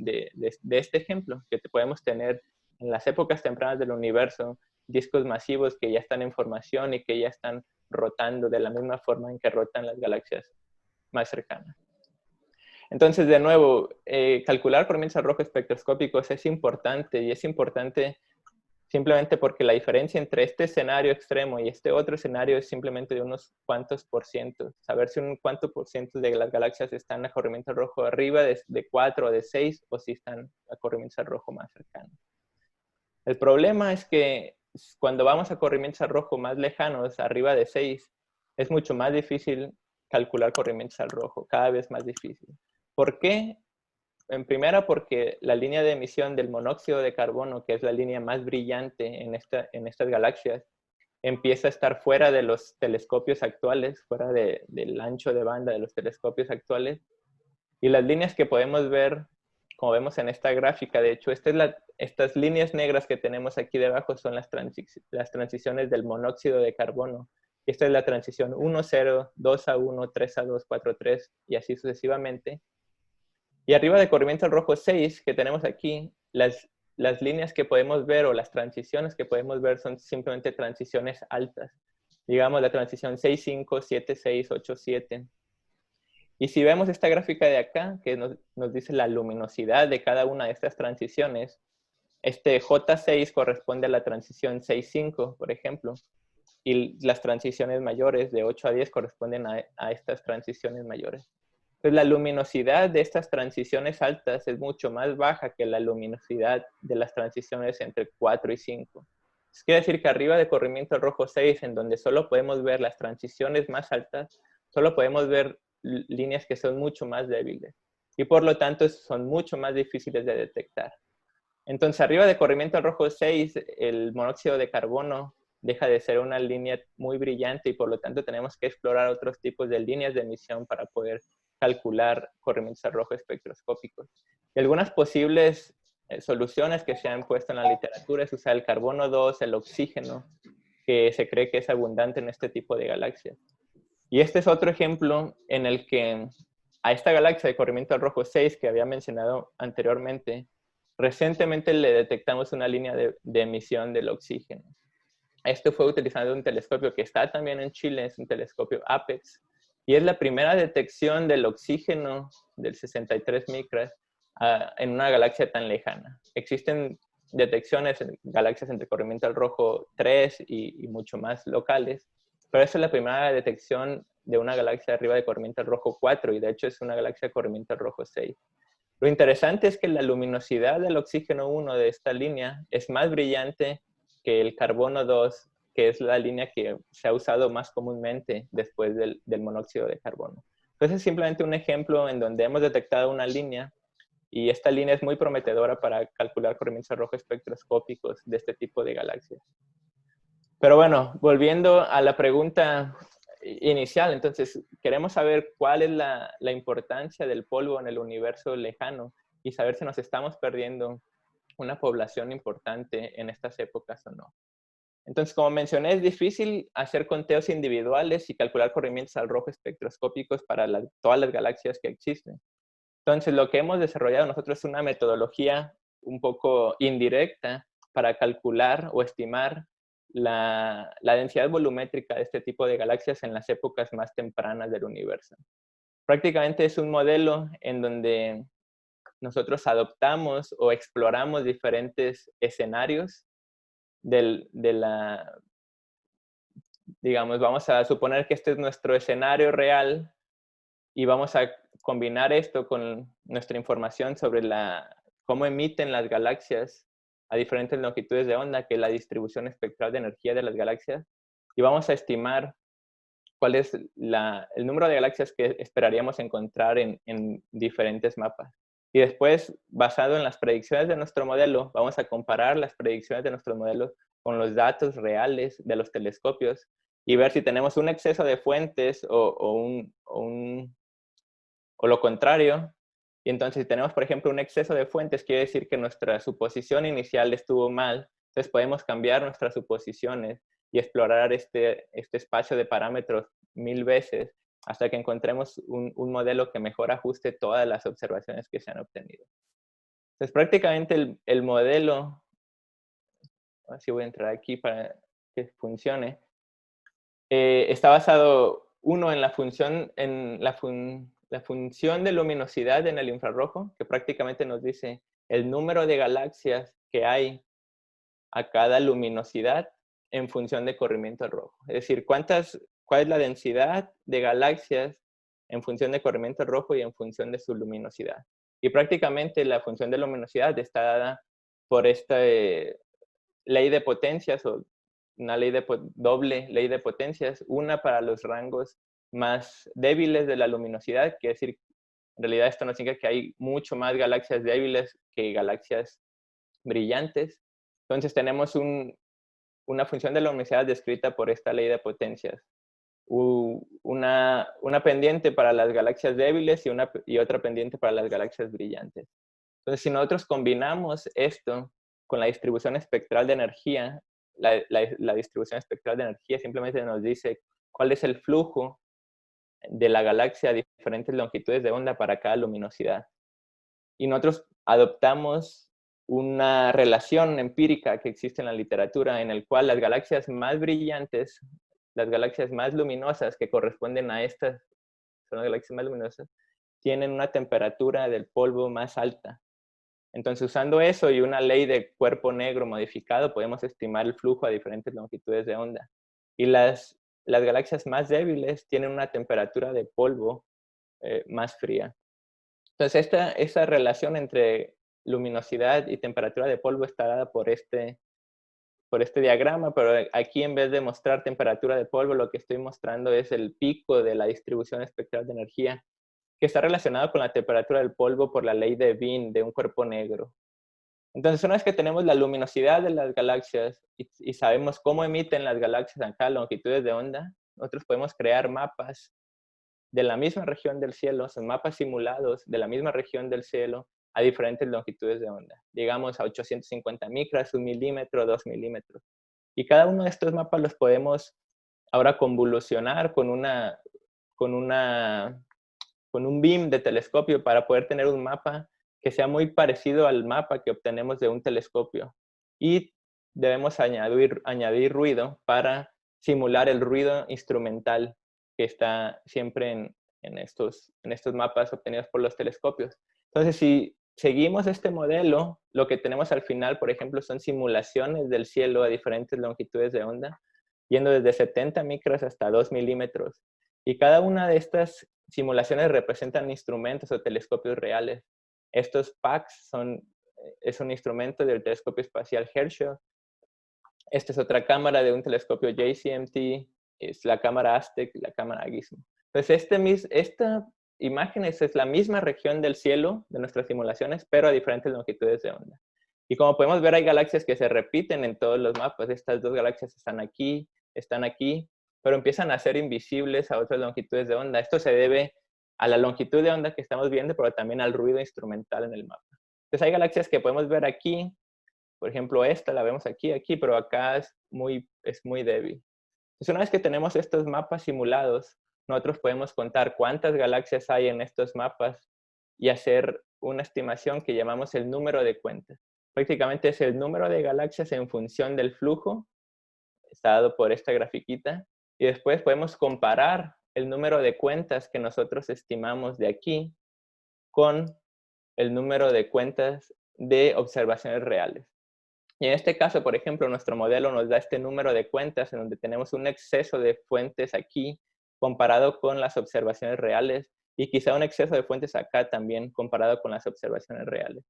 este ejemplo, que podemos tener en las épocas tempranas del universo discos masivos que ya están en formación y que ya están rotando de la misma forma en que rotan las galaxias más cercanas. Entonces, de nuevo, calcular corrientes al rojo espectroscópicos es importante, y es importante simplemente porque la diferencia entre este escenario extremo y este otro escenario es simplemente de unos cuantos por ciento. Saber si un cuánto por ciento de las galaxias están a corrimiento rojo arriba de 4 o de 6, o si están a corrimiento rojo más cercano. El problema es que cuando vamos a corrimientos al rojo más lejanos, arriba de 6, es mucho más difícil calcular corrimientos al rojo, cada vez más difícil. ¿Por qué? En primera, porque la línea de emisión del monóxido de carbono, que es la línea más brillante en estas galaxias, empieza a estar fuera de los telescopios actuales, fuera del ancho de banda de los telescopios actuales. Y las líneas que podemos ver, como vemos en esta gráfica, de hecho, estas líneas negras que tenemos aquí debajo son las transiciones del monóxido de carbono. Esta es la transición 1,0, 2A1, 3A2, 4,3 y así sucesivamente. Y arriba de corrimiento al rojo 6 que tenemos aquí, las líneas que podemos ver o las transiciones que podemos ver son simplemente transiciones altas. Digamos la transición 6,5, 7,6, 8,7. Y si vemos esta gráfica de acá, que nos dice la luminosidad de cada una de estas transiciones, este J6 corresponde a la transición 6,5, por ejemplo, y las transiciones mayores de 8 a 10 corresponden a estas transiciones mayores. Entonces, la luminosidad de estas transiciones altas es mucho más baja que la luminosidad de las transiciones entre 4 y 5. Eso quiere decir que arriba de corrimiento rojo 6, en donde solo podemos ver las transiciones más altas, solo podemos ver líneas que son mucho más débiles y por lo tanto son mucho más difíciles de detectar. Entonces, arriba de corrimiento rojo 6, el monóxido de carbono deja de ser una línea muy brillante y por lo tanto tenemos que explorar otros tipos de líneas de emisión para poder calcular corrimientos al rojo espectroscópicos. Y algunas posibles soluciones que se han puesto en la literatura es usar el carbono 2, el oxígeno, que se cree que es abundante en este tipo de galaxias. Y este es otro ejemplo en el que a esta galaxia de corrimiento al rojo 6 que había mencionado anteriormente, recientemente le detectamos una línea de emisión del oxígeno. Esto fue utilizando un telescopio que está también en Chile, es un telescopio APEX, y es la primera detección del oxígeno del 63 micras en una galaxia tan lejana. Existen detecciones en galaxias entre corrimiento al rojo 3 y mucho más locales, pero esta es la primera detección de una galaxia arriba de corrimiento al rojo 4 y de hecho es una galaxia de corrimiento al rojo 6. Lo interesante es que la luminosidad del oxígeno 1 de esta línea es más brillante que el carbono 2, que es la línea que se ha usado más comúnmente después del monóxido de carbono. Entonces es simplemente un ejemplo en donde hemos detectado una línea y esta línea es muy prometedora para calcular corrimientos rojos espectroscópicos de este tipo de galaxias. Pero bueno, volviendo a la pregunta inicial, entonces queremos saber cuál es la importancia del polvo en el universo lejano y saber si nos estamos perdiendo una población importante en estas épocas o no. Entonces, como mencioné, es difícil hacer conteos individuales y calcular corrimientos al rojo espectroscópicos para todas las galaxias que existen. Entonces, lo que hemos desarrollado nosotros es una metodología un poco indirecta para calcular o estimar la densidad volumétrica de este tipo de galaxias en las épocas más tempranas del universo. Prácticamente es un modelo en donde nosotros adoptamos o exploramos diferentes escenarios digamos, vamos a suponer que este es nuestro escenario real y vamos a combinar esto con nuestra información sobre cómo emiten las galaxias a diferentes longitudes de onda, que es la distribución espectral de energía de las galaxias, y vamos a estimar cuál es el número de galaxias que esperaríamos encontrar en diferentes mapas. Y después, basado en las predicciones de nuestro modelo, vamos a comparar las predicciones de nuestro modelo con los datos reales de los telescopios y ver si tenemos un exceso de fuentes o lo contrario. Y entonces, si tenemos, por ejemplo, un exceso de fuentes, quiere decir que nuestra suposición inicial estuvo mal. Entonces, podemos cambiar nuestras suposiciones y explorar este espacio de parámetros 1000 veces hasta que encontremos un modelo que mejor ajuste todas las observaciones que se han obtenido. Entonces, prácticamente el modelo, así voy a entrar aquí para que funcione. Está basado, uno, en la función, la función de luminosidad en el infrarrojo, que prácticamente nos dice el número de galaxias que hay a cada luminosidad en función de corrimiento rojo. Es decir, cuál es la densidad de galaxias en función de corrimiento rojo y en función de su luminosidad. Y prácticamente la función de luminosidad está dada por esta ley de potencias, o una doble ley de potencias, una para los rangos más débiles de la luminosidad, quiere decir, en realidad esto nos indica que hay mucho más galaxias débiles que galaxias brillantes. Entonces tenemos una función de luminosidad descrita por esta ley de potencias. Una pendiente para las galaxias débiles y otra pendiente para las galaxias brillantes. Entonces, si nosotros combinamos esto con la distribución espectral de energía, la distribución espectral de energía simplemente nos dice cuál es el flujo de la galaxia a diferentes longitudes de onda para cada luminosidad. Y nosotros adoptamos una relación empírica que existe en la literatura en el cual las galaxias más brillantes, las galaxias más luminosas que corresponden a estas, son las galaxias más luminosas, tienen una temperatura del polvo más alta. Entonces, usando eso y una ley de cuerpo negro modificado, podemos estimar el flujo a diferentes longitudes de onda. Y las galaxias más débiles tienen una temperatura de polvo más fría. Entonces, esta relación entre luminosidad y temperatura de polvo está dada por este diagrama, pero aquí en vez de mostrar temperatura de polvo, lo que estoy mostrando es el pico de la distribución espectral de energía, que está relacionado con la temperatura del polvo por la ley de Wien de un cuerpo negro. Entonces, una vez que tenemos la luminosidad de las galaxias y sabemos cómo emiten las galaxias a cada longitudes de onda, nosotros podemos crear mapas de la misma región del cielo, son mapas simulados de la misma región del cielo a diferentes longitudes de onda. Digamos a 850 micras, 1 milímetro, 2 milímetros. Y cada uno de estos mapas los podemos ahora convolucionar con un beam de telescopio para poder tener un mapa que sea muy parecido al mapa que obtenemos de un telescopio. Y debemos añadir ruido para simular el ruido instrumental que está siempre en estos mapas obtenidos por los telescopios. Entonces, si seguimos este modelo, lo que tenemos al final, por ejemplo, son simulaciones del cielo a diferentes longitudes de onda, yendo desde 70 micras hasta 2 milímetros. Y cada una de estas simulaciones representan instrumentos o telescopios reales. Estos PACS es un instrumento del telescopio espacial Herschel. Esta es otra cámara de un telescopio JCMT, es la cámara Aztec, la cámara Gizmo. Entonces, esta imagen es la misma región del cielo de nuestras simulaciones, pero a diferentes longitudes de onda. Y como podemos ver, hay galaxias que se repiten en todos los mapas. Estas dos galaxias están aquí, pero empiezan a ser invisibles a otras longitudes de onda. Esto se debe a la longitud de onda que estamos viendo, pero también al ruido instrumental en el mapa. Entonces hay galaxias que podemos ver aquí, por ejemplo esta la vemos aquí, pero acá es muy débil. Entonces una vez que tenemos estos mapas simulados, nosotros podemos contar cuántas galaxias hay en estos mapas y hacer una estimación que llamamos el número de cuentas. Prácticamente es el número de galaxias en función del flujo, está dado por esta grafiquita, y después podemos comparar el número de cuentas que nosotros estimamos de aquí con el número de cuentas de observaciones reales. Y en este caso, por ejemplo, nuestro modelo nos da este número de cuentas en donde tenemos un exceso de fuentes aquí comparado con las observaciones reales y quizá un exceso de fuentes acá también comparado con las observaciones reales.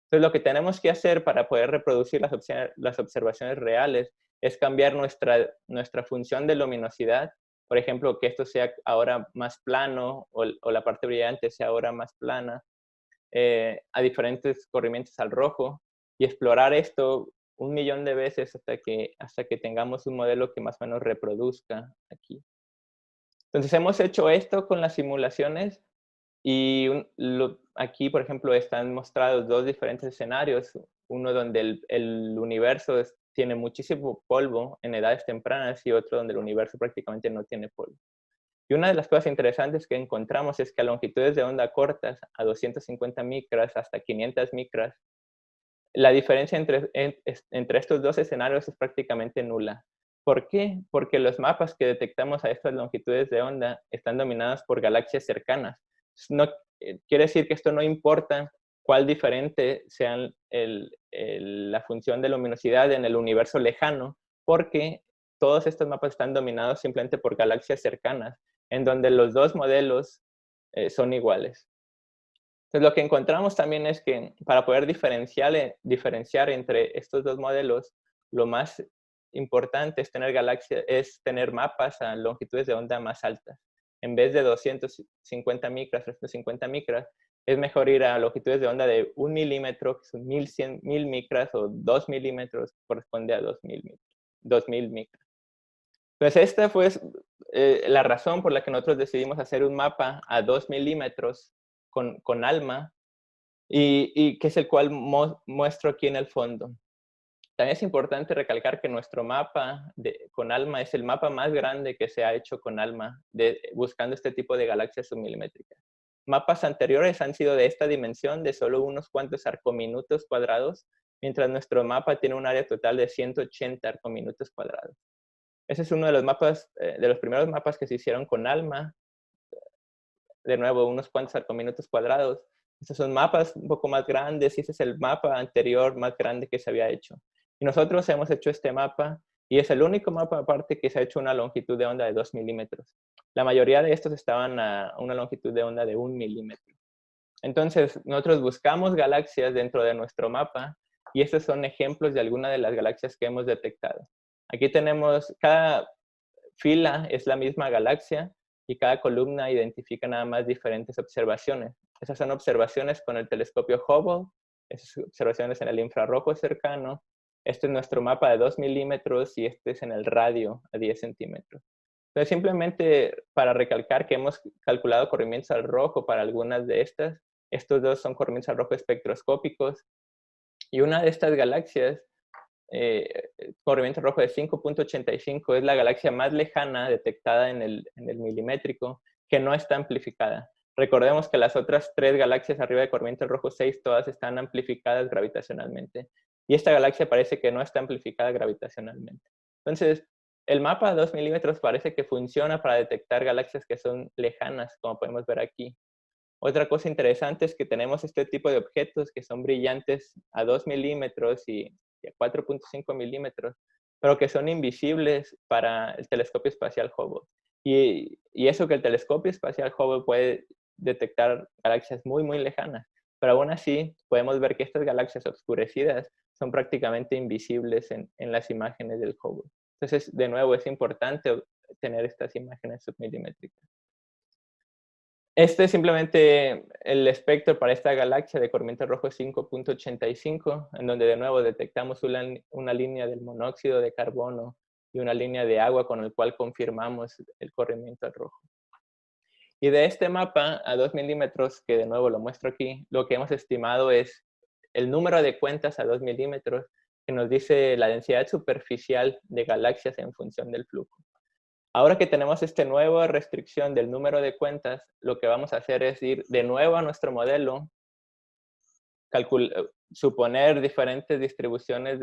Entonces, lo que tenemos que hacer para poder reproducir las observaciones reales es cambiar nuestra función de luminosidad. Por ejemplo, que esto sea ahora más plano o la parte brillante sea ahora más plana a diferentes corrimientos al rojo y explorar esto 1.000.000 de veces hasta que tengamos un modelo que más o menos reproduzca aquí. Entonces, hemos hecho esto con las simulaciones y aquí, por ejemplo, están mostrados dos diferentes escenarios. Uno donde el universo tiene muchísimo polvo en edades tempranas y otro donde el universo prácticamente no tiene polvo. Y una de las cosas interesantes que encontramos es que a longitudes de onda cortas, a 250 micras hasta 500 micras, la diferencia entre estos dos escenarios es prácticamente nula. ¿Por qué? Porque los mapas que detectamos a estas longitudes de onda están dominados por galaxias cercanas. No, quiere decir que esto no importa cuál diferente sea la función de luminosidad en el universo lejano, porque todos estos mapas están dominados simplemente por galaxias cercanas, en donde los dos modelos son iguales. Entonces, lo que encontramos también es que para poder diferenciar entre estos dos modelos, lo más importante es tener mapas a longitudes de onda más altas. En vez de 250 micras, 350 micras, es mejor ir a longitudes de onda de 1 milímetro, que son 1000 micras, o 2 milímetros, corresponde a 2000 micras. Entonces, esta fue la razón por la que nosotros decidimos hacer un mapa a 2 milímetros con ALMA, y que es el cual muestro aquí en el fondo. También es importante recalcar que nuestro mapa con ALMA es el mapa más grande que se ha hecho con ALMA buscando este tipo de galaxias submilimétricas. Mapas anteriores han sido de esta dimensión, de solo unos cuantos arcominutos cuadrados, mientras nuestro mapa tiene un área total de 180 arcominutos cuadrados. Ese es uno de los mapas, de los primeros mapas que se hicieron con ALMA. De nuevo, unos cuantos arcominutos cuadrados. Estos son mapas un poco más grandes y ese es el mapa anterior más grande que se había hecho. Y nosotros hemos hecho este mapa y es el único mapa aparte que se ha hecho una longitud de onda de 2 milímetros. La mayoría de estos estaban a una longitud de onda de 1 milímetro. Entonces, nosotros buscamos galaxias dentro de nuestro mapa y estos son ejemplos de algunas de las galaxias que hemos detectado. Aquí tenemos, cada fila es la misma galaxia y cada columna identifica nada más diferentes observaciones. Esas son observaciones con el telescopio Hubble, esas observaciones en el infrarrojo cercano. Este es nuestro mapa de 2 milímetros y este es en el radio a 10 centímetros. Entonces, simplemente para recalcar que hemos calculado corrimientos al rojo para algunas de estas. Estos dos son corrimientos al rojo espectroscópicos. Y una de estas galaxias, corrimiento rojo de 5.85, es la galaxia más lejana detectada en el milimétrico que no está amplificada. Recordemos que las otras 3 galaxias arriba de corrimiento rojo 6 todas están amplificadas gravitacionalmente. Y esta galaxia parece que no está amplificada gravitacionalmente. Entonces, el mapa a 2 milímetros parece que funciona para detectar galaxias que son lejanas, como podemos ver aquí. Otra cosa interesante es que tenemos este tipo de objetos que son brillantes a 2 milímetros y a 4.5 milímetros, pero que son invisibles para el telescopio espacial Hubble. Y eso que el telescopio espacial Hubble puede detectar galaxias muy, muy lejanas, pero aún así podemos ver que estas galaxias oscurecidas son prácticamente invisibles en las imágenes del Hubble. Entonces, de nuevo, es importante tener estas imágenes submilimétricas. Este es simplemente el espectro para esta galaxia de corrimiento rojo 5.85, en donde de nuevo detectamos una línea del monóxido de carbono y una línea de agua con el cual confirmamos el corrimiento al rojo. Y de este mapa a 2 milímetros, que de nuevo lo muestro aquí, lo que hemos estimado es el número de cuentas a 2 milímetros, que nos dice la densidad superficial de galaxias en función del flujo. Ahora que tenemos esta nueva restricción del número de cuentas, lo que vamos a hacer es ir de nuevo a nuestro modelo, suponer diferentes distribuciones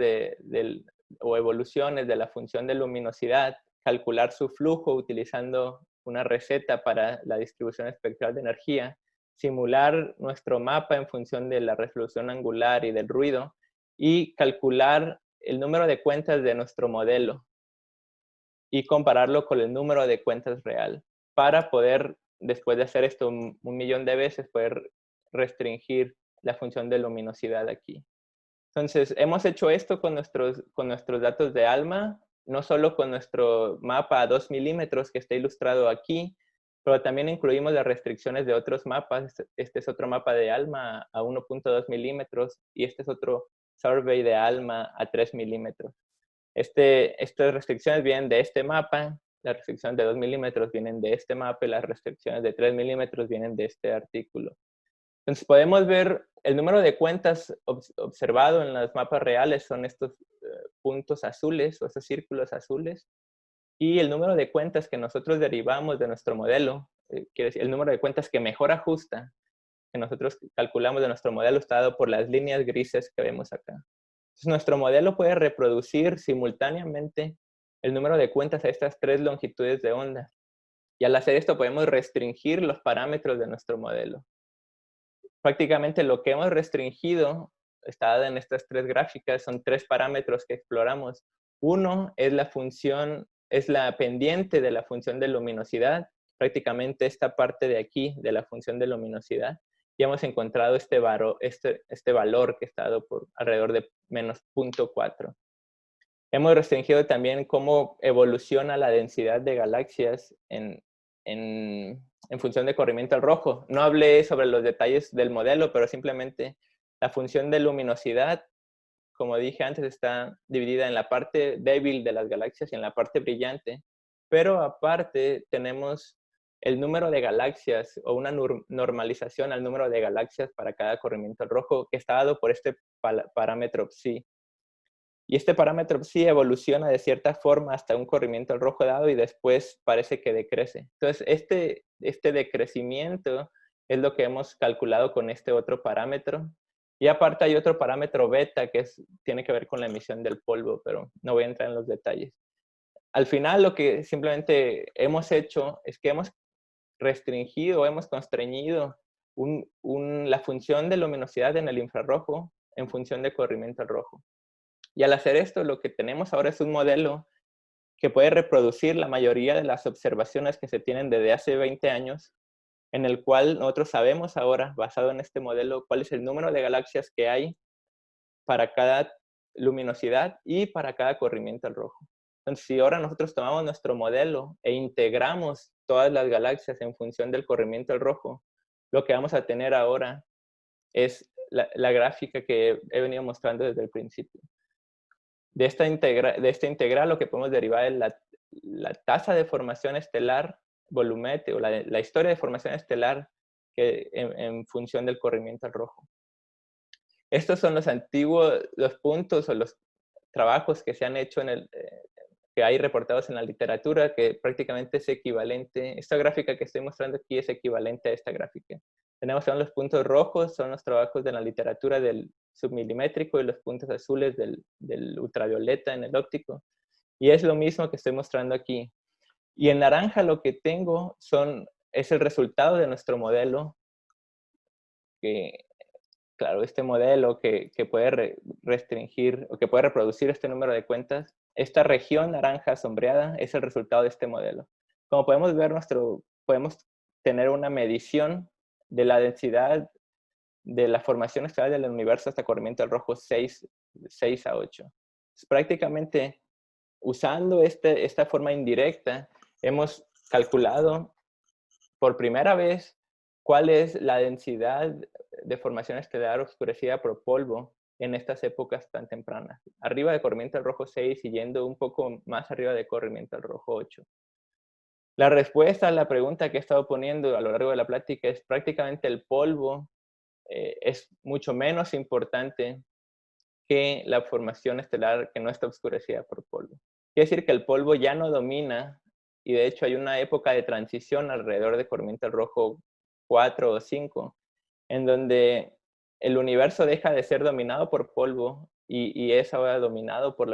o evoluciones de la función de luminosidad, calcular su flujo utilizando una receta para la distribución espectral de energía, simular nuestro mapa en función de la resolución angular y del ruido, y calcular el número de cuentas de nuestro modelo y compararlo con el número de cuentas real para poder, después de hacer esto un millón de veces, poder restringir la función de luminosidad aquí. Entonces, hemos hecho esto con nuestros datos de ALMA, no solo con nuestro mapa a 2 milímetros que está ilustrado aquí, pero también incluimos las restricciones de otros mapas. Este es otro mapa de ALMA a 1.2 milímetros y este es otro survey de ALMA a 3 milímetros. Estas restricciones vienen de este mapa, las restricciones de 2 milímetros vienen de este mapa y las restricciones de 3 milímetros vienen de este artículo. Entonces podemos ver el número de cuentas observado en los mapas reales son estos puntos azules o estos círculos azules, y el número de cuentas que nosotros derivamos de nuestro modelo, quiere decir el número de cuentas que mejor ajusta, que nosotros calculamos de nuestro modelo, está dado por las líneas grises que vemos acá. Entonces, nuestro modelo puede reproducir simultáneamente el número de cuentas a estas 3 longitudes de onda. Y al hacer esto podemos restringir los parámetros de nuestro modelo. Prácticamente lo que hemos restringido, está en estas 3 gráficas, son 3 parámetros que exploramos. Uno es la función, es la pendiente de la función de luminosidad, prácticamente esta parte de aquí, de la función de luminosidad, y hemos encontrado este valor que está dado por alrededor de menos 0.4. Hemos restringido también cómo evoluciona la densidad de galaxias en función de corrimiento al rojo. No hablé sobre los detalles del modelo, pero simplemente la función de luminosidad, como dije antes, está dividida en la parte débil de las galaxias y en la parte brillante. Pero aparte tenemos el número de galaxias o una normalización al número de galaxias para cada corrimiento al rojo que está dado por este parámetro psi. Y este parámetro sí evoluciona de cierta forma hasta un corrimiento al rojo dado y después parece que decrece. Entonces, este decrecimiento es lo que hemos calculado con este otro parámetro. Y aparte hay otro parámetro beta que tiene que ver con la emisión del polvo, pero no voy a entrar en los detalles. Al final, lo que simplemente hemos hecho es que hemos restringido, hemos constreñido la función de luminosidad en el infrarrojo en función de corrimiento al rojo. Y al hacer esto, lo que tenemos ahora es un modelo que puede reproducir la mayoría de las observaciones que se tienen desde hace 20 años, en el cual nosotros sabemos ahora, basado en este modelo, cuál es el número de galaxias que hay para cada luminosidad y para cada corrimiento al rojo. Entonces, si ahora nosotros tomamos nuestro modelo e integramos todas las galaxias en función del corrimiento al rojo, lo que vamos a tener ahora es la gráfica que he venido mostrando desde el principio. De esta integral lo que podemos derivar es la tasa de formación estelar volumétrica, o la historia de formación estelar en función del corrimiento al rojo. Estos son los puntos o los trabajos que se han hecho que hay reportados en la literatura, que prácticamente es equivalente. Esta gráfica que estoy mostrando aquí es equivalente a esta gráfica. Tenemos los puntos rojos, son los trabajos de la literatura del submilimétrico, y los puntos azules del ultravioleta en el óptico. Y es lo mismo que estoy mostrando aquí. Y en naranja lo que tengo es el resultado de nuestro modelo, que, claro, este modelo que puede restringir o que puede reproducir este número de cuentas. Esta región naranja sombreada es el resultado de este modelo. Como podemos ver, podemos tener una medición de la densidad de la formación estelar del universo hasta corrimiento al rojo 6 a 8. Entonces, prácticamente, usando esta forma indirecta, hemos calculado por primera vez cuál es la densidad de formación estelar oscurecida por polvo en estas épocas tan tempranas, arriba de corrimiento al rojo 6 y yendo un poco más arriba de corrimiento al rojo 8. La respuesta a la pregunta que he estado poniendo a lo largo de la plática es prácticamente el polvo es mucho menos importante que la formación estelar que no está oscurecida por polvo. Quiere decir que el polvo ya no domina, y de hecho hay una época de transición alrededor de corrimiento al rojo 4 o 5, en donde el universo deja de ser dominado por polvo y es ahora dominado por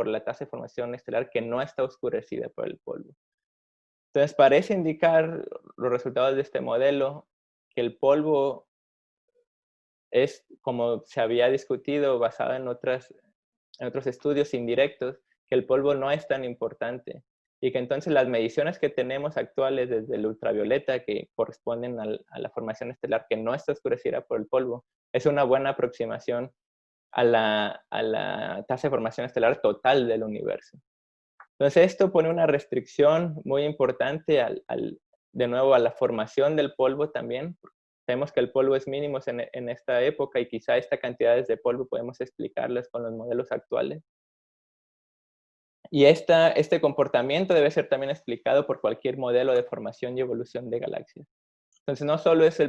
la tasa de formación estelar que no está oscurecida por el polvo. Entonces parece indicar los resultados de este modelo que el polvo es, como se había discutido basado en otros estudios indirectos, que el polvo no es tan importante y que entonces las mediciones que tenemos actuales desde el ultravioleta, que corresponden a la formación estelar que no está oscurecida por el polvo, es una buena aproximación a la tasa de formación estelar total del universo. Entonces esto pone una restricción muy importante de nuevo a la formación del polvo también. Sabemos que el polvo es mínimo en esta época y quizá estas cantidades de polvo podemos explicarlas con los modelos actuales. Y este comportamiento debe ser también explicado por cualquier modelo de formación y evolución de galaxias. Entonces no solo es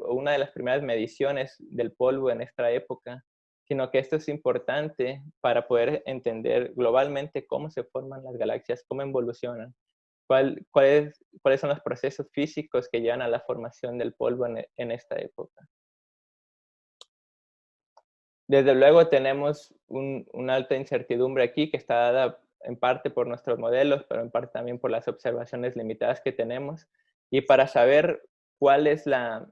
una de las primeras mediciones del polvo en esta época, sino que esto es importante para poder entender globalmente cómo se forman las galaxias, cómo evolucionan, cuáles son los procesos físicos que llevan a la formación del polvo en esta época. Desde luego tenemos una alta incertidumbre aquí que está dada en parte por nuestros modelos, pero en parte también por las observaciones limitadas que tenemos. Y para saber cuál es la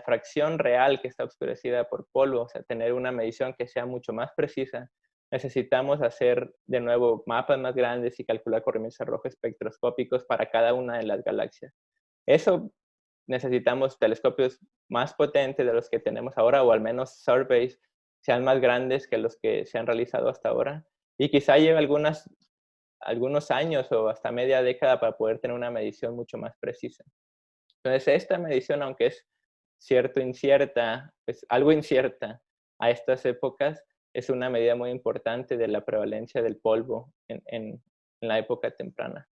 fracción real que está oscurecida por polvo, o sea, tener una medición que sea mucho más precisa, necesitamos hacer de nuevo mapas más grandes y calcular corrimientos de rojo espectroscópicos para cada una de las galaxias. Eso necesitamos telescopios más potentes de los que tenemos ahora, o al menos surveys sean más grandes que los que se han realizado hasta ahora. Y quizá lleve algunos años o hasta media década para poder tener una medición mucho más precisa. Entonces, esta medición, aunque es incierta, pues algo incierta a estas épocas, es una medida muy importante de la prevalencia del polvo en la época temprana.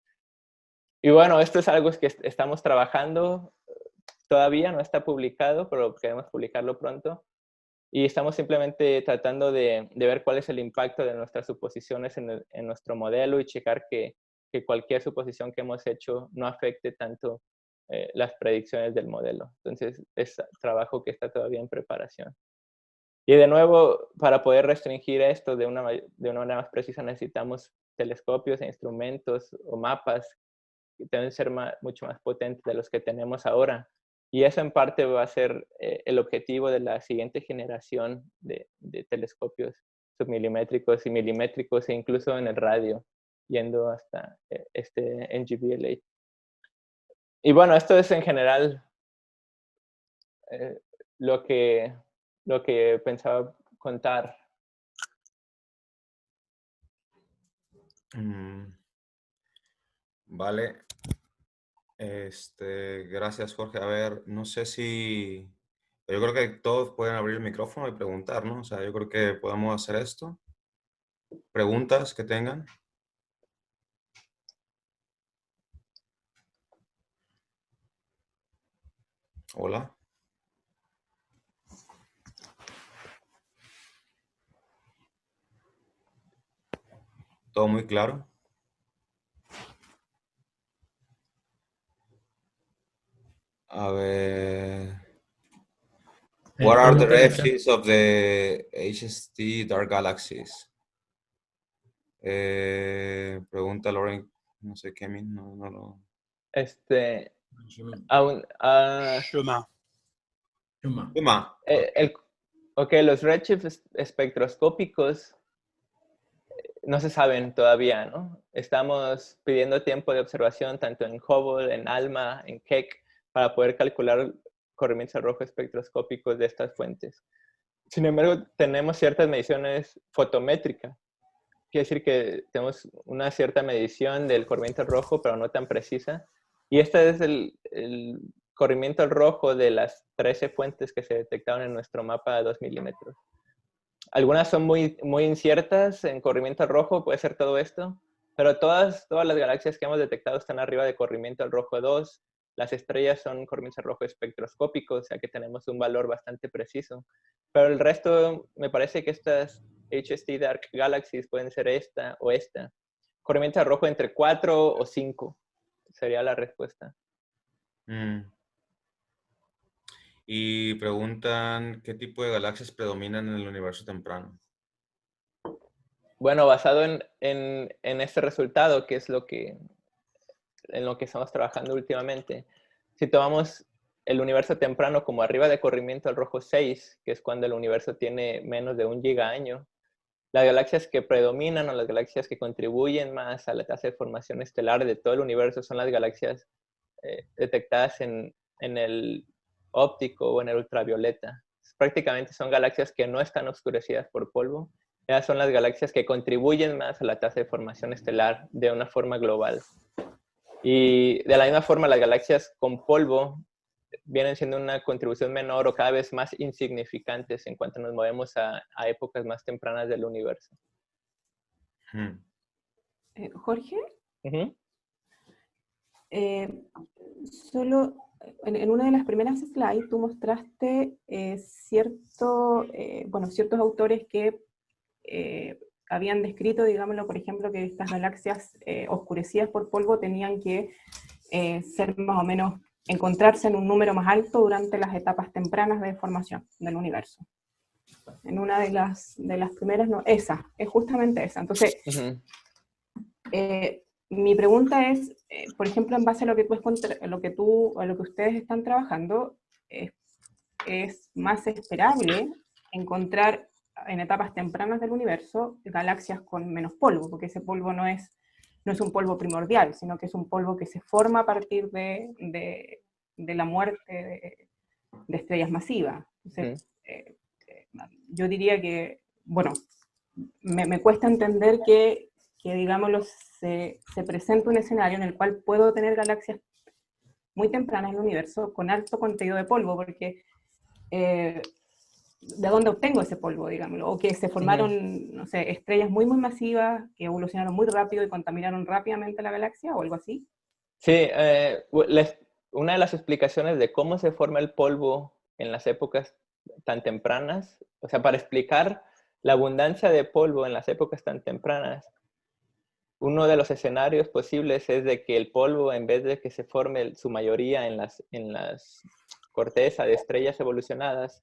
Y bueno, esto es algo que estamos trabajando, todavía no está publicado, pero queremos publicarlo pronto. Y estamos simplemente tratando de ver cuál es el impacto de nuestras suposiciones en nuestro modelo y checar que cualquier suposición que hemos hecho no afecte tanto las predicciones del modelo. Entonces, es trabajo que está todavía en preparación. Y de nuevo, para poder restringir esto de una manera más precisa, necesitamos telescopios e instrumentos o mapas que deben ser mucho más potentes de los que tenemos ahora. Y eso en parte va a ser el objetivo de la siguiente generación de telescopios submilimétricos y milimétricos, e incluso en el radio, yendo hasta este NGVLA. Y bueno, esto es en general lo que pensaba contar. Vale. Gracias, Jorge. A ver, no sé si... Yo creo que todos pueden abrir el micrófono y preguntar, ¿no? O sea, yo creo que podemos hacer esto. Preguntas que tengan. Hola. ¿Todo muy claro? A ver... What are the Pregunta en el chat. redshifts of the HST dark galaxies? Pregunta Lauren, no sé qué, no. Chemin. Ok, los redshifts espectroscópicos no se saben todavía, ¿no? Estamos pidiendo tiempo de observación tanto en Hubble, en ALMA, en Keck, para poder calcular corrimientos rojo espectroscópicos de estas fuentes. Sin embargo, tenemos ciertas mediciones fotométricas. Quiere decir que tenemos una cierta medición del corrimiento rojo, pero no tan precisa. Y este es el corrimiento rojo de las 13 fuentes que se detectaron en nuestro mapa de 2 milímetros. Algunas son muy inciertas en corrimiento rojo, puede ser todo esto, pero todas las galaxias que hemos detectado están arriba de corrimiento rojo 2. Las estrellas son corrimiento rojo espectroscópico, o sea que tenemos un valor bastante preciso. Pero el resto, me parece que estas HST Dark Galaxies pueden ser esta o esta. Corrimiento rojo entre 4 o 5 sería la respuesta. Y preguntan qué tipo de galaxias predominan en el universo temprano. Bueno, basado en este resultado, que es en lo que estamos trabajando últimamente, si tomamos el universo temprano como arriba de corrimiento al rojo 6, que es cuando el universo tiene menos de 1 gigaaño, las galaxias que predominan o las galaxias que contribuyen más a la tasa de formación estelar de todo el universo son las galaxias detectadas en el óptico o en el ultravioleta. Prácticamente son galaxias que no están oscurecidas por polvo. Esas son las galaxias que contribuyen más a la tasa de formación estelar de una forma global. Y de la misma forma, las galaxias con polvo vienen siendo una contribución menor o cada vez más insignificantes en cuanto nos movemos a épocas más tempranas del universo. Jorge, solo en una de las primeras slides tú mostraste ciertos autores que habían descrito, digámoslo, por ejemplo, que estas galaxias oscurecidas por polvo tenían que ser más o menos, encontrarse en un número más alto durante las etapas tempranas de formación del universo. En una de las primeras, no, esa, es justamente esa. Entonces, Mi pregunta es, por ejemplo, en base a lo que a lo que ustedes están trabajando, es más esperable encontrar en etapas tempranas del universo galaxias con menos polvo, porque ese polvo no es un polvo primordial, sino que es un polvo que se forma a partir de la muerte de estrellas masivas. Entonces, yo diría que, bueno, me cuesta entender que digámoslo, se presenta un escenario en el cual puedo tener galaxias muy tempranas en el universo con alto contenido de polvo, porque ¿de dónde obtengo ese polvo, digámoslo? O que se formaron, no sé, estrellas muy, muy masivas que evolucionaron muy rápido y contaminaron rápidamente la galaxia o algo así. Sí, una de las explicaciones de cómo se forma el polvo en las épocas tan tempranas, o sea, para explicar la abundancia de polvo en las épocas tan tempranas, uno de los escenarios posibles es de que el polvo, en vez de que se forme su mayoría en las cortezas de estrellas evolucionadas,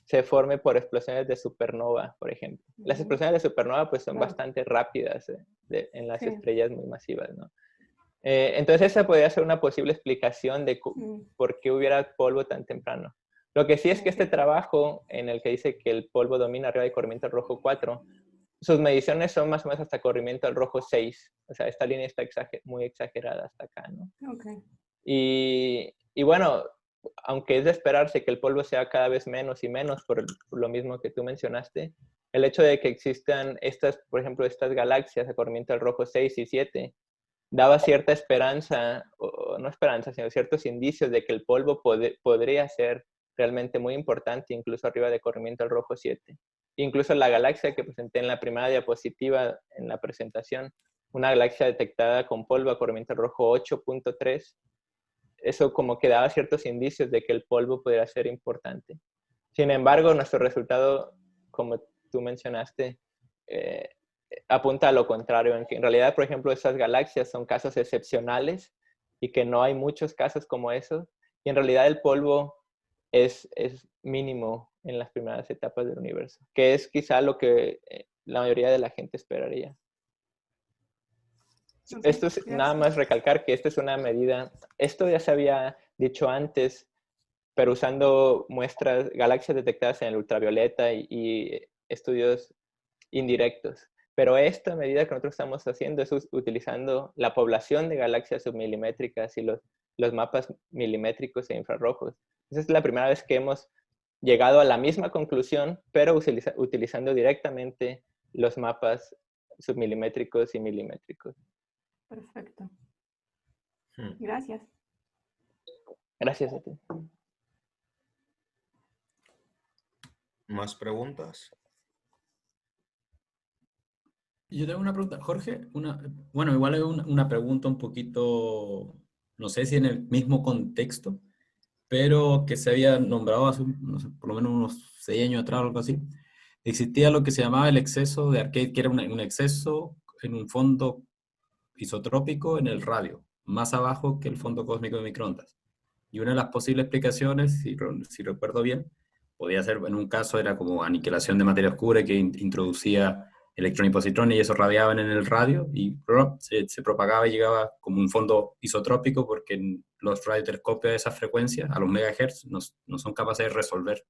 se forme por explosiones de supernova, por ejemplo. Las explosiones de supernova pues son bastante rápidas en las estrellas muy masivas, ¿no? Entonces esa podría ser una posible explicación de por qué hubiera polvo tan temprano. Lo que sí es que este trabajo en el que dice que el polvo domina arriba de corrimiento al rojo 4, sus mediciones son más o menos hasta corrimiento al rojo 6. O sea, esta línea está muy exagerada hasta acá, ¿no? Okay. Y bueno, aunque es de esperarse que el polvo sea cada vez menos y menos por lo mismo que tú mencionaste, el hecho de que existan por ejemplo, estas galaxias de corrimiento al rojo 6 y 7, daba cierta esperanza, o no esperanza, sino ciertos indicios de que el polvo podría ser realmente muy importante, incluso arriba de corrimiento al rojo 7. Incluso la galaxia que presenté en la primera diapositiva en la presentación, una galaxia detectada con polvo a corrimiento al rojo 8.3, eso como que daba ciertos indicios de que el polvo podría ser importante. Sin embargo, nuestro resultado, como tú mencionaste, apunta a lo contrario, en que en realidad, por ejemplo, esas galaxias son casos excepcionales y que no hay muchos casos como esos, y en realidad el polvo es mínimo en las primeras etapas del universo, que es quizá lo que la mayoría de la gente esperaría. Okay, esto es nada más recalcar que esta es una medida, esto ya se había dicho antes, pero usando muestras, galaxias detectadas en el ultravioleta y estudios indirectos. Pero esta medida que nosotros estamos haciendo es utilizando la población de galaxias submilimétricas y los mapas milimétricos e infrarrojos. Esa es la primera vez que hemos llegado a la misma conclusión, pero utilizando directamente los mapas submilimétricos y milimétricos. Perfecto. Gracias. Gracias a ti. ¿Más preguntas? Yo tengo una pregunta, Jorge. Bueno, igual es una pregunta un poquito, no sé si en el mismo contexto, pero que se había nombrado hace, no sé, por lo menos unos 6 años atrás o algo así. Existía lo que se llamaba el exceso de Arcade, que era un exceso en un fondo isotrópico en el radio, más abajo que el fondo cósmico de microondas. Y una de las posibles explicaciones, si recuerdo bien, podía ser, en un caso era como aniquilación de materia oscura que introducía electrones y positrones y eso radiaban en el radio y se propagaba y llegaba como un fondo isotrópico porque los radiotelescopios de esa frecuencia, a los megahertz, no son capaces de resolver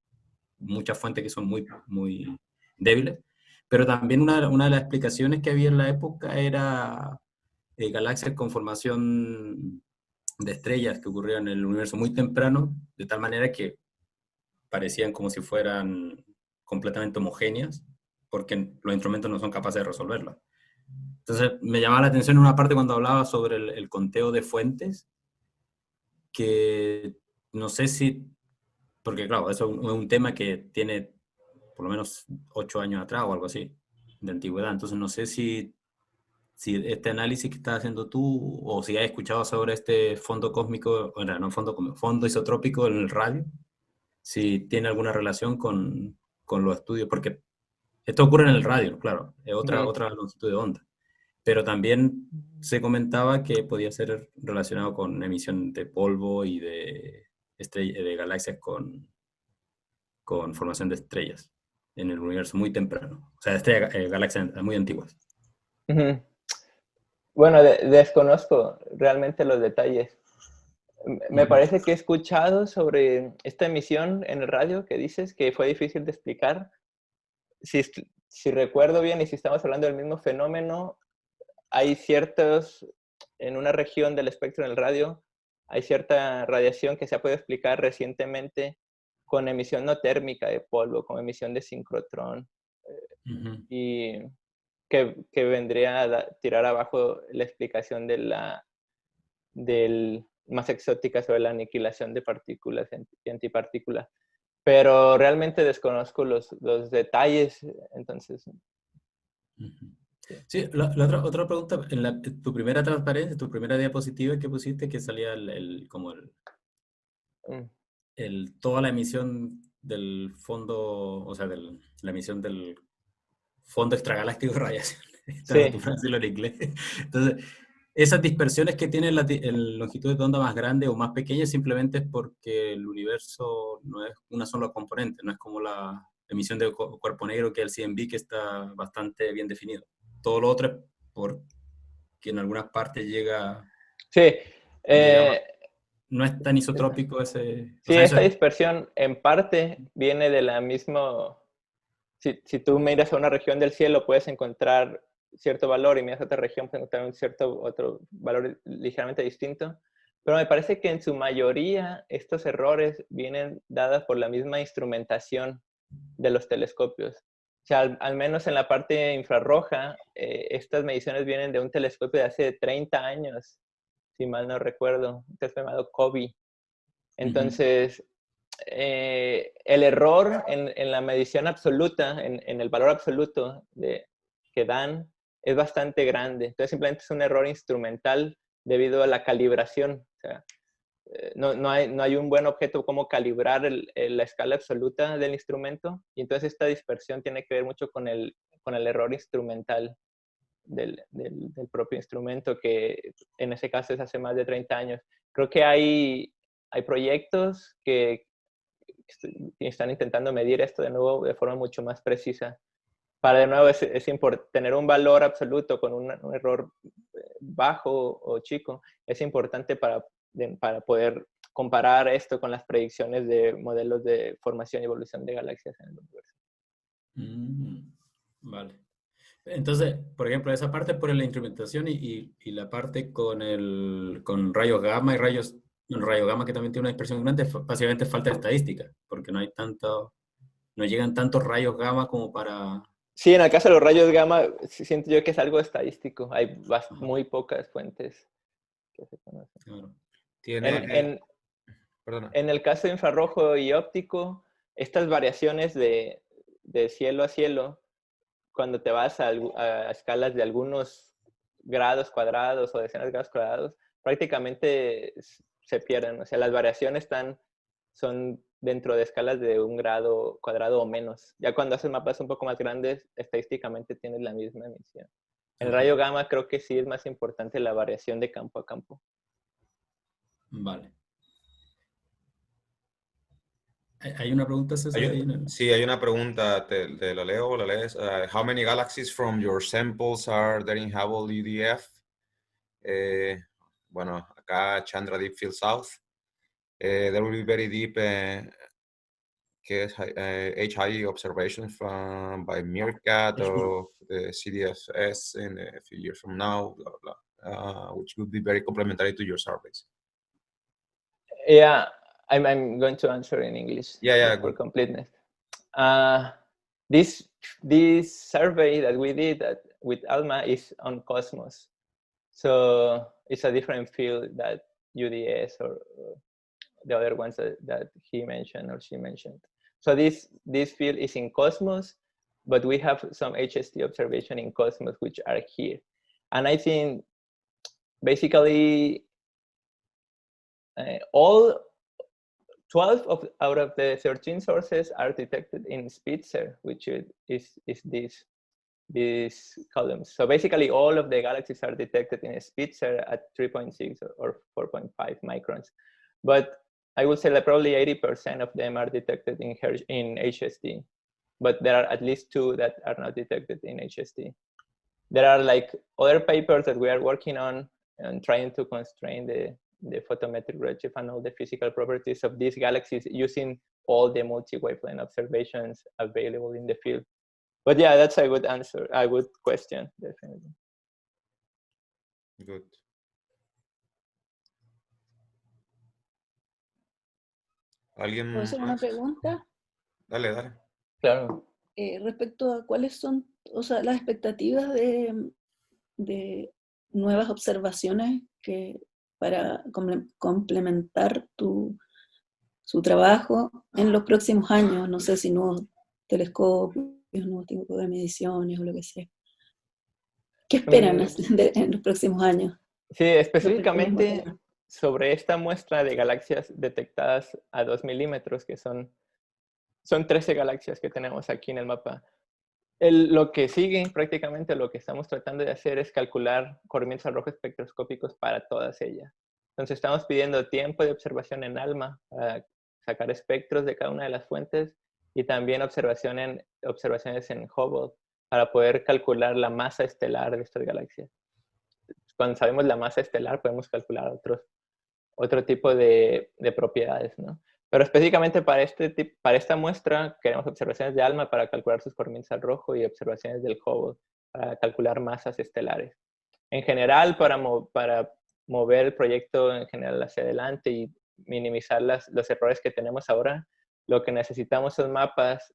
muchas fuentes que son muy, muy débiles. Pero también una de las explicaciones que había en la época era galaxias con formación de estrellas que ocurrieron en el universo muy temprano, de tal manera que parecían como si fueran completamente homogéneas, porque los instrumentos no son capaces de resolverlo. Entonces, me llamaba la atención en una parte cuando hablaba sobre el conteo de fuentes, que no sé si, porque claro, eso es un tema que tiene por lo menos 8 años atrás o algo así, de antigüedad. Entonces, no sé si este análisis que estás haciendo tú, o si has escuchado sobre este fondo cósmico, bueno, no fondo cósmico, fondo isotrópico en el radio, si tiene alguna relación con los estudios, porque esto ocurre en el radio, claro, es otra longitud de onda, pero también se comentaba que podía ser relacionado con emisión de polvo y de galaxias con formación de estrellas en el universo muy temprano, o sea, galaxias muy antiguas. Bueno, desconozco realmente los detalles. Me parece que he escuchado sobre esta emisión en el radio que dices que fue difícil de explicar. Si recuerdo bien y si estamos hablando del mismo fenómeno, hay ciertos, en una región del espectro en el radio, hay cierta radiación que se ha podido explicar recientemente con emisión no térmica de polvo, con emisión de sincrotrón, y que vendría a tirar abajo la explicación del más exótica sobre la aniquilación de partículas y antipartículas. Pero realmente desconozco los detalles, entonces... Sí, otra pregunta, en tu primera transparencia, tu primera diapositiva que pusiste, que salía toda la emisión del fondo, o sea, la emisión del fondo extragaláctico de radiación. Estaba Sí. tu frase en inglés. Entonces, esas dispersiones que tiene la longitud de onda más grande o más pequeña simplemente es porque el universo no es una sola componente, no es como la emisión de cuerpo negro, que es el CMB, que está bastante bien definido. Todo lo otro es porque en algunas partes llega... Sí. No es tan isotrópico ese... Sí, esta dispersión en parte viene de la misma... Si tú miras a una región del cielo, puedes encontrar cierto valor y miras a otra región, puedes encontrar otro valor ligeramente distinto. Pero me parece que en su mayoría estos errores vienen dadas por la misma instrumentación de los telescopios. O sea, al menos en la parte infrarroja, estas mediciones vienen de un telescopio de hace 30 años, si mal no recuerdo, un telescopio llamado COBE. Entonces, el error en la medición absoluta, en el valor absoluto que dan, es bastante grande. Entonces, simplemente es un error instrumental debido a la calibración. O sea, no hay un buen objeto como calibrar la escala absoluta del instrumento, y entonces esta dispersión tiene que ver mucho con el error instrumental del propio instrumento, que en ese caso es hace más de 30 años. Creo que hay proyectos que están intentando medir esto de nuevo de forma mucho más precisa. Para de nuevo es importante tener un valor absoluto con un error bajo o chico. Es importante para poder comparar esto con las predicciones de modelos de formación y evolución de galaxias en el universo. Vale. Entonces, por ejemplo, esa parte por la instrumentación y la parte con rayos gamma y rayos gamma, que también tiene una dispersión grande, básicamente falta de estadística, porque no llegan tantos rayos gamma como para... Sí, en el caso de los rayos gamma, siento yo que es algo estadístico. Hay muy pocas fuentes que se conocen. Claro. En el caso de infrarrojo y óptico, estas variaciones de cielo a cielo, cuando te vas a escalas de algunos grados cuadrados o decenas de grados cuadrados, prácticamente se pierden. O sea, las variaciones son dentro de escalas de 1 grado cuadrado o menos. Ya cuando haces mapas un poco más grandes, estadísticamente tienes la misma emisión. En el rayo gamma creo que sí es más importante la variación de campo a campo. Vale. ¿Hay una pregunta, César? Sí, hay una pregunta, te la leo, la lees. How many galaxies from your samples are there in Hubble UDF? Bueno, acá Chandra Deep Field South. There will be very deep HI observations by Meerkat of the CDFS in a few years from now, blah, blah, which would be very complementary to your surveys. Yeah, I'm going to answer in English. Yeah, for good. completeness. This survey that we did with ALMA is on Cosmos. So it's a different field that UDS or the other ones that he mentioned or she mentioned. So this field is in Cosmos, but we have some HST observation in Cosmos which are here. And I think basically all 12 out of the 13 sources are detected in Spitzer, which is these columns. So basically all of the galaxies are detected in Spitzer at 3.6 or 4.5 microns. But I would say that probably 80% of them are detected in HST. But there are at least 2 that are not detected in HST. there are like other papers that we are working on and trying to constrain the photometric redshift and all the physical properties of these galaxies using all the multi-wavelength observations available in the field. But yeah, that's a good answer, a good question, definitely. Good. ¿Alguien ¿Puedo hacer una más? pregunta? Dale, dale. Claro. Respecto a cuáles son, o sea, las expectativas de nuevas observaciones que para complementar su trabajo en los próximos años, no sé si nuevos telescopios, nuevos tipos de mediciones o lo que sea. ¿Qué esperan en los próximos años? Sí, específicamente sobre esta muestra de galaxias detectadas a 2 milímetros, que son 13 galaxias que tenemos aquí en el mapa. Lo que sigue, prácticamente lo que estamos tratando de hacer es calcular corrimientos al rojo espectroscópicos para todas ellas. Entonces estamos pidiendo tiempo de observación en ALMA para sacar espectros de cada una de las fuentes y también observaciones en Hubble para poder calcular la masa estelar de estas galaxias. Cuando sabemos la masa estelar podemos calcular otro tipo de propiedades, ¿no? Pero específicamente para esta muestra queremos observaciones de ALMA para calcular sus corrimientos al rojo y observaciones del Hubble para calcular masas estelares. En general, para mover el proyecto en general hacia adelante y minimizar los errores que tenemos ahora, lo que necesitamos son mapas,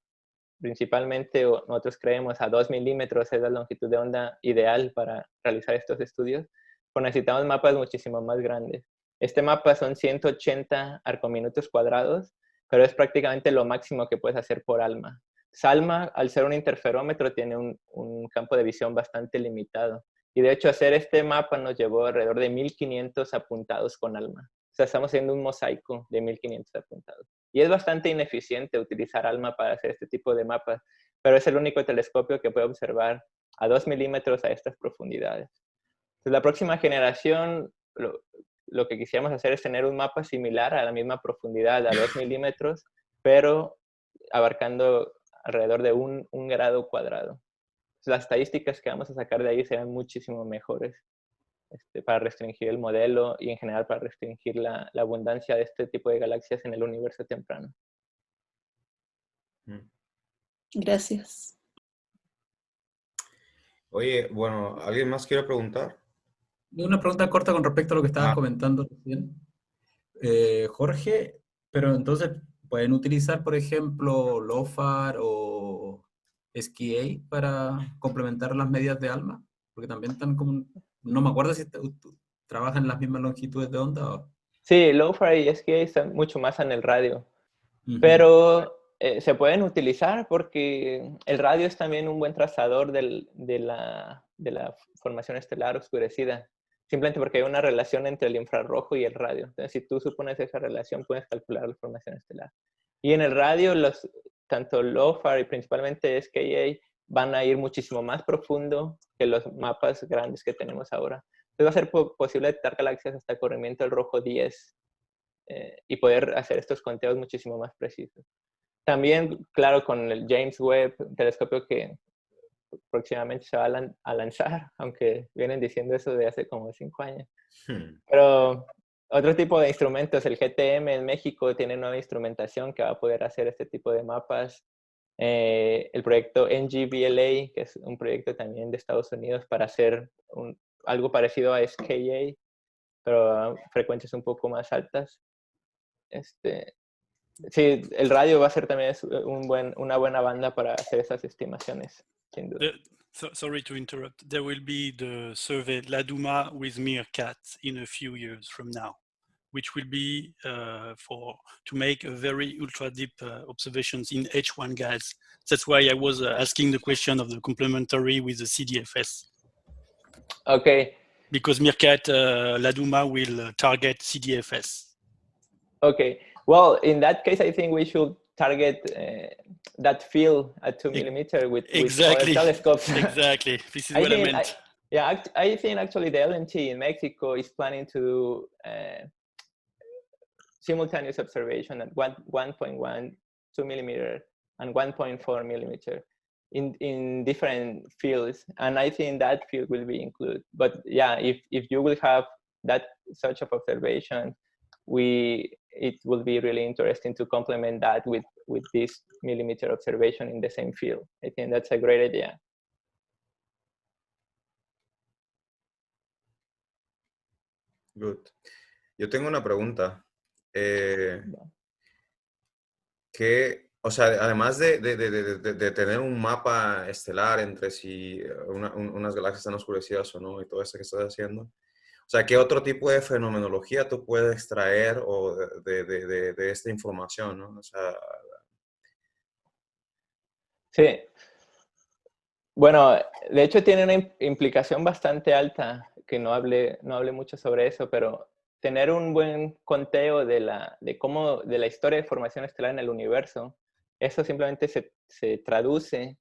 principalmente nosotros creemos a 2 milímetros es la longitud de onda ideal para realizar estos estudios, pero necesitamos mapas muchísimo más grandes. Este mapa son 180 arcominutos cuadrados, pero es prácticamente lo máximo que puedes hacer por ALMA. ALMA, al ser un interferómetro, tiene un campo de visión bastante limitado. Y de hecho, hacer este mapa nos llevó alrededor de 1500 apuntados con ALMA. O sea, estamos haciendo un mosaico de 1500 apuntados. Y es bastante ineficiente utilizar ALMA para hacer este tipo de mapas, pero es el único telescopio que puede observar a 2 milímetros a estas profundidades. Entonces, la próxima generación, lo que quisiéramos hacer es tener un mapa similar a la misma profundidad, a 2 milímetros, pero abarcando alrededor de un grado cuadrado. Las estadísticas que vamos a sacar de ahí serán muchísimo mejores para restringir el modelo y en general para restringir la abundancia de este tipo de galaxias en el universo temprano. Gracias. Oye, bueno, ¿alguien más quiere preguntar? Una pregunta corta con respecto a lo que estabas comentando recién. Jorge, pero entonces, ¿pueden utilizar, por ejemplo, LOFAR o SKA para complementar las medidas de ALMA? Porque también están como... No me acuerdo si trabajan en las mismas longitudes de onda o... Sí, LOFAR y SKA están mucho más en el radio. Pero se pueden utilizar porque el radio es también un buen trazador de la formación estelar oscurecida. Simplemente porque hay una relación entre el infrarrojo y el radio. Entonces, si tú supones esa relación, puedes calcular la formación estelar. Y en el radio, tanto LOFAR y principalmente SKA van a ir muchísimo más profundo que los mapas grandes que tenemos ahora. Entonces, va a ser posible detectar galaxias hasta corrimiento del rojo 10 y poder hacer estos conteos muchísimo más precisos. También, claro, con el James Webb, un telescopio que próximamente se va a lanzar, aunque vienen diciendo eso de hace como 5 años. Pero otro tipo de instrumentos, el GTM en México tiene nueva instrumentación que va a poder hacer este tipo de mapas. El proyecto NGVLA, que es un proyecto también de Estados Unidos para hacer algo parecido a SKA, pero a frecuencias un poco más altas. Sí, el radio va a ser también una buena banda para hacer esas estimaciones, sin duda. Sorry to interrupt. There will be the survey LADUMA with MeerKAT in a few years from now, which will be to make a very ultra deep observations in H1 gas. That's why I was asking the question of the complementary with the CDFS. Okay. Because MeerKAT LADUMA will target CDFS. Okay. Well, in that case, I think we should target that field at 2 millimeter with other telescopes. Exactly. This is what I meant. I think actually the LNT in Mexico is planning to do simultaneous observation at 1.1, 2 millimeter, and 1.4 millimeter. in different fields, and I think that field will be included. But yeah, if you will have that such of observation, it will be really interesting to complement that with this millimeter observation in the same field. I think that's a great idea. Good. Yo tengo una pregunta. O sea, además de tener un mapa estelar entre si unas galaxias están oscurecidas o no y todo eso que estás haciendo, o sea, ¿qué otro tipo de fenomenología tú puedes extraer o de esta información, ¿no? O sea, sí. Bueno, de hecho tiene una implicación bastante alta, que no hablé mucho sobre eso, pero tener un buen conteo de la historia de formación estelar en el universo, eso simplemente se traduce,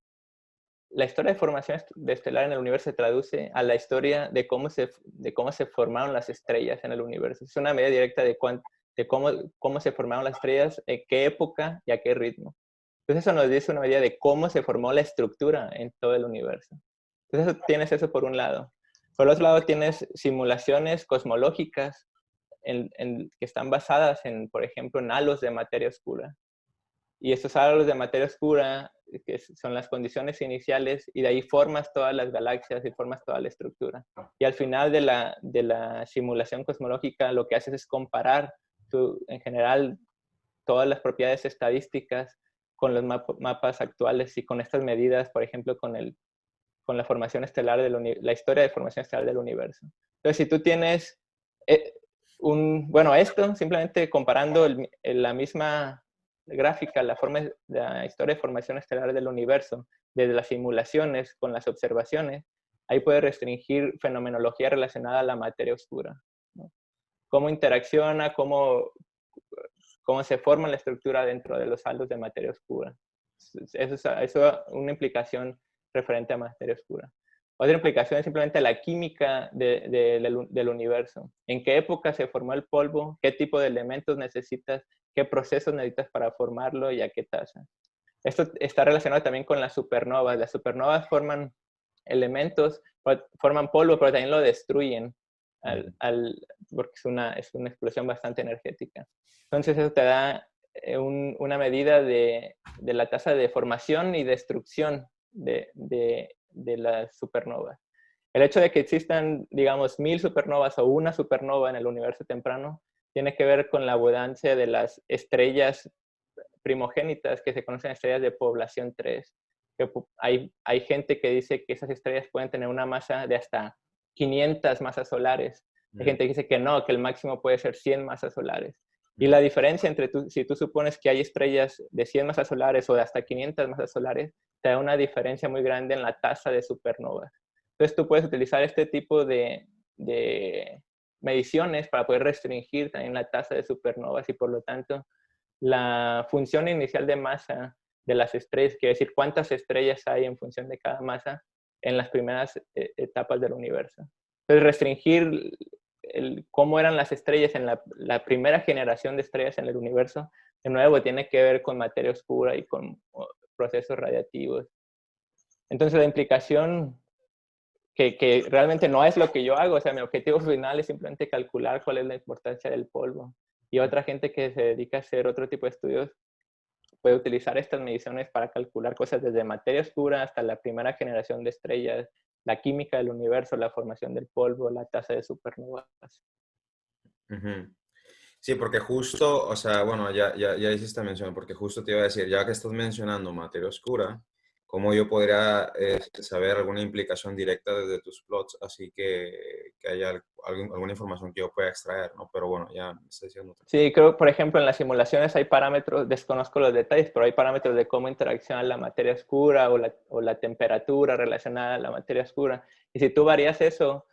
la historia de formación estelar en el universo se traduce a la historia de cómo se formaron las estrellas en el universo. Es una medida directa de cómo se formaron las estrellas, en qué época y a qué ritmo. Entonces eso nos dice una medida de cómo se formó la estructura en todo el universo. Entonces tienes eso por un lado. Por otro lado tienes simulaciones cosmológicas que están basadas en, por ejemplo, en halos de materia oscura. Y estos halos de materia oscura, que son las condiciones iniciales, y de ahí formas todas las galaxias y formas toda la estructura. Y al final de la simulación cosmológica, lo que haces es comparar en general todas las propiedades estadísticas con los mapas actuales y con estas medidas, por ejemplo, con la formación estelar la historia de formación estelar del universo. Entonces, si tú tienes esto, simplemente comparando la misma gráfica, la historia de formación estelar del universo, desde las simulaciones con las observaciones, ahí puedes restringir fenomenología relacionada a la materia oscura, ¿no? Cómo interacciona, cómo se forma la estructura dentro de los halos de materia oscura. Eso es una implicación referente a materia oscura. Otra implicación es simplemente la química del universo. ¿En qué época se formó el polvo? ¿Qué tipo de elementos necesitas? ¿Qué procesos necesitas para formarlo y a qué tasa? Esto está relacionado también con las supernovas. Las supernovas forman elementos, forman polvo, pero también lo destruyen porque es una explosión bastante energética. Entonces eso te da una medida de la tasa de formación y destrucción de las supernovas. El hecho de que existan, digamos, 1000 supernovas o una supernova en el universo temprano tiene que ver con la abundancia de las estrellas primogénitas que se conocen estrellas de población 3. Que hay gente que dice que esas estrellas pueden tener una masa de hasta 500 masas solares. Hay gente que dice que no, que el máximo puede ser 100 masas solares. Y la diferencia entre si tú supones que hay estrellas de 100 masas solares o de hasta 500 masas solares, te da una diferencia muy grande en la tasa de supernovas. Entonces tú puedes utilizar este tipo de mediciones para poder restringir también la tasa de supernovas y por lo tanto la función inicial de masa de las estrellas, quiere decir cuántas estrellas hay en función de cada masa en las primeras etapas del universo. Entonces restringir cómo eran las estrellas en la primera generación de estrellas en el universo, de nuevo tiene que ver con materia oscura y con procesos radiactivos. Entonces la implicación que realmente no es lo que yo hago, o sea, mi objetivo final es simplemente calcular cuál es la importancia del polvo. Y otra gente que se dedica a hacer otro tipo de estudios puede utilizar estas mediciones para calcular cosas desde materia oscura hasta la primera generación de estrellas, la química del universo, la formación del polvo, la tasa de supernovas. Sí, porque justo, o sea, bueno, ya hiciste mención, porque justo te iba a decir, ya que estás mencionando materia oscura, ¿cómo yo podría saber alguna implicación directa desde tus plots? Así que haya alguna información que yo pueda extraer, ¿no? Pero bueno, ya me estoy diciendo. Sí, creo, por ejemplo, en las simulaciones hay parámetros, desconozco los detalles, pero hay parámetros de cómo interacciona la materia oscura o la temperatura relacionada a la materia oscura. Y si tú varías eso,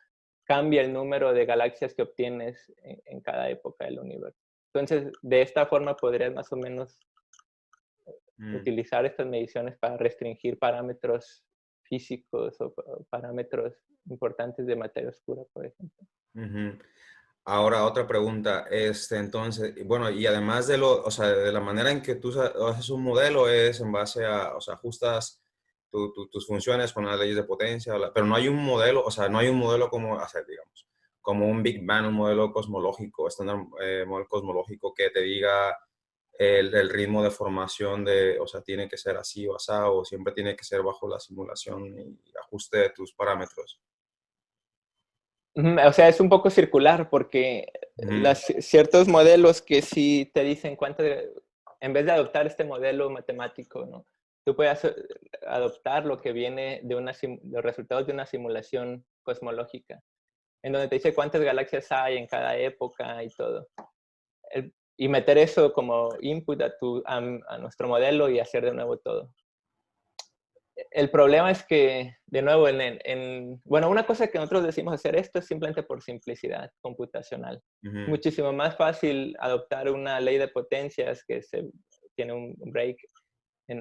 cambia el número de galaxias que obtienes en cada época del universo. Entonces, de esta forma podrías más o menos utilizar estas mediciones para restringir parámetros físicos o parámetros importantes de materia oscura, por ejemplo. Ahora, otra pregunta, entonces, bueno, y además de de la manera en que tú haces un modelo es en base a, o sea, ajustas tus funciones con las leyes de potencia, pero no hay un modelo, o sea, no hay un modelo como hacer, digamos, como un Big Bang, un modelo cosmológico, estándar, modelo cosmológico que te diga el ritmo de formación o sea, tiene que ser así o así, o siempre tiene que ser bajo la simulación y ajuste de tus parámetros. O sea, es un poco circular porque ciertos modelos que sí te dicen en vez de adoptar este modelo matemático, ¿no? Tú puedes adoptar lo que viene de los resultados de una simulación cosmológica, en donde te dice cuántas galaxias hay en cada época y todo. Y meter eso como input a nuestro modelo y hacer de nuevo todo. El problema es que, de nuevo, bueno, una cosa que nosotros decimos hacer esto es simplemente por simplicidad computacional. Muchísimo más fácil adoptar una ley de potencias que tiene un break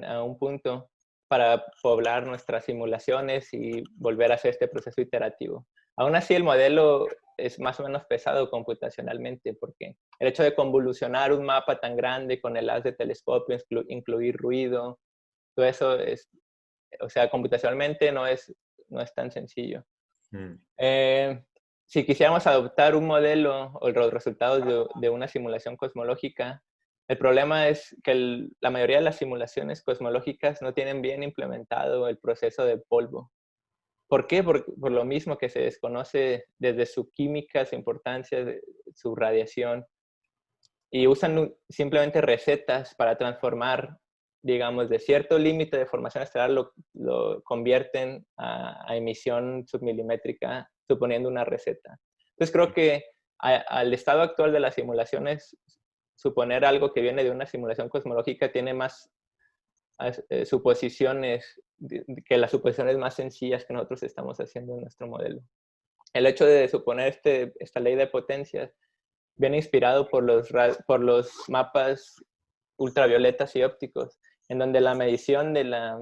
a un punto para poblar nuestras simulaciones y volver a hacer este proceso iterativo. Aún así, el modelo es más o menos pesado computacionalmente porque el hecho de convolucionar un mapa tan grande con el haz de telescopio, incluir ruido, todo eso o sea, computacionalmente no es tan sencillo. Si quisiéramos adoptar un modelo o los resultados de una simulación cosmológica, el problema es que la mayoría de las simulaciones cosmológicas no tienen bien implementado el proceso de polvo. ¿Por qué? Por lo mismo que se desconoce desde su química, su importancia, su radiación, y usan simplemente recetas para transformar, digamos, de cierto límite de formación estelar, lo convierten a emisión submilimétrica, suponiendo una receta. Entonces creo que al estado actual de las simulaciones, suponer algo que viene de una simulación cosmológica tiene más suposiciones que las suposiciones más sencillas que nosotros estamos haciendo en nuestro modelo. El hecho de suponer esta ley de potencias viene inspirado por los mapas ultravioletas y ópticos, en donde la medición de la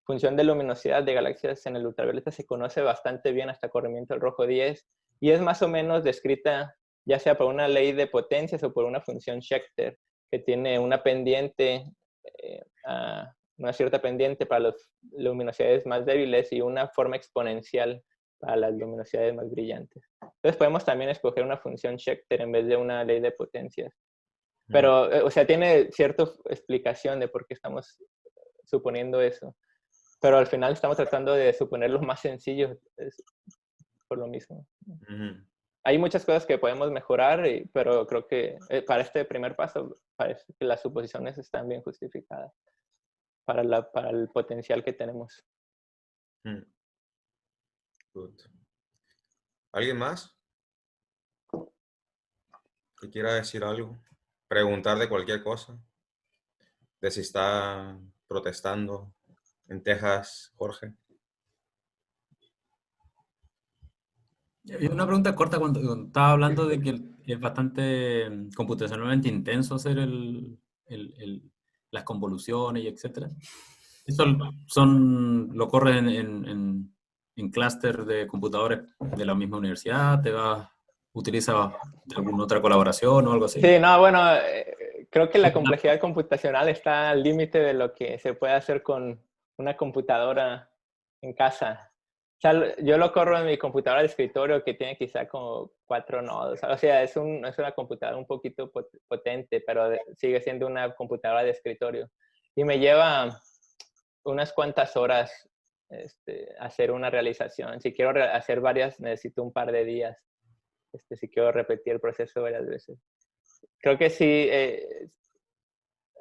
función de luminosidad de galaxias en el ultravioleta se conoce bastante bien hasta corrimiento del rojo 10 y es más o menos descrita ya sea por una ley de potencias o por una función Schechter que tiene una pendiente, una cierta pendiente para las luminosidades más débiles y una forma exponencial para las luminosidades más brillantes. Entonces podemos también escoger una función Schechter en vez de una ley de potencias. Pero, o sea, tiene cierta explicación de por qué estamos suponiendo eso. Pero al final estamos tratando de suponer los más sencillos por lo mismo. Hay muchas cosas que podemos mejorar, pero creo que para este primer paso parece que las suposiciones están bien justificadas para el potencial que tenemos. Good. ¿Alguien más que quiera decir algo? Preguntar de cualquier cosa. De si está protestando en Texas, Jorge. Y una pregunta corta cuando estaba hablando de que es bastante computacionalmente intenso hacer las convoluciones y etcétera. ¿Eso lo corren en clúster de computadores de la misma universidad? ¿Utilizas alguna otra colaboración o algo así? Sí, no, bueno, creo que la complejidad computacional está al límite de lo que se puede hacer con una computadora en casa. O sea, yo lo corro en mi computadora de escritorio que tiene quizá como 4 nodos. O sea, es una computadora un poquito potente, pero sigue siendo una computadora de escritorio. Y me lleva unas cuantas horas hacer una realización. Si quiero hacer varias, necesito un par de días. Si quiero repetir el proceso varias veces. Creo que sí,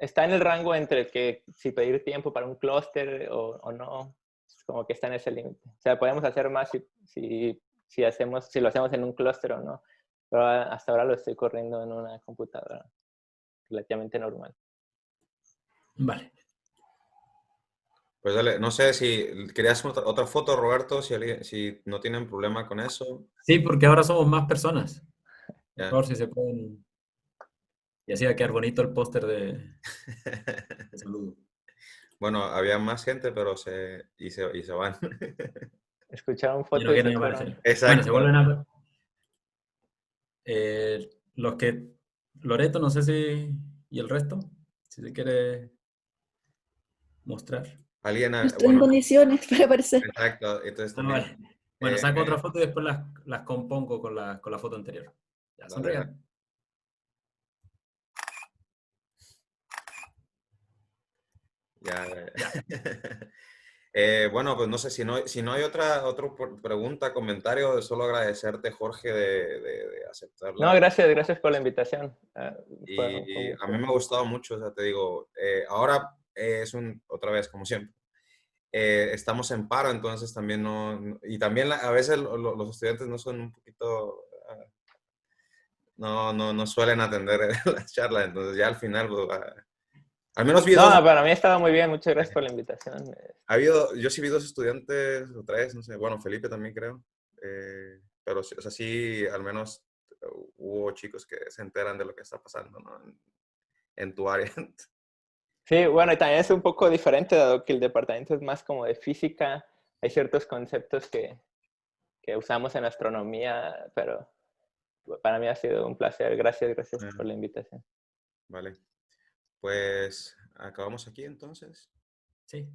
está en el rango entre que si pedir tiempo para un clúster o no, como que está en ese límite. O sea, podemos hacer más si lo hacemos en un clúster o no, pero hasta ahora lo estoy corriendo en una computadora relativamente normal. Vale. Pues dale, no sé si querías otra foto, Roberto, si no tienen problema con eso. Sí, porque ahora somos más personas. Ya. Por favor, si se pueden... Y así va a quedar bonito el póster de saludo. Bueno, había más gente, pero se van. Escucharon Ya fotos no y se quieren fueron. aparecer. Exacto. Bueno, se vuelven a... los que... Loreto, no sé si... ¿Y el resto? Si se quiere mostrar. alguien, No estoy en bueno, condiciones para aparecer. exacto, entonces Ah, también, vale. Bueno, saco otra foto y después las compongo con la foto anterior. Ya, dale, sonrían. ya. Ya. Bueno, pues no sé, si no hay otra pregunta, comentario, solo agradecerte, Jorge, de No, aceptarla. gracias por la invitación. Fue un Y a mí gusto. me ha gustado mucho, o sea, te digo, ahora otra vez, como siempre, estamos en paro, entonces también y también a veces los estudiantes no son un poquito, no suelen atender las charlas, entonces ya al final, pues, al menos vi No, dos, para mí estaba muy bien. Muchas gracias por la invitación. yo sí vi dos estudiantes, o tres, no sé, bueno, Felipe también creo, pero sí, o sea, sí, al menos hubo chicos que se enteran de lo que está pasando, ¿no? En tu área. Sí, bueno, y también es un poco diferente, dado que el departamento es más como de física. Hay ciertos conceptos que usamos en astronomía, pero para mí ha sido un placer. Gracias por la invitación. Vale, pues acabamos aquí entonces. Sí.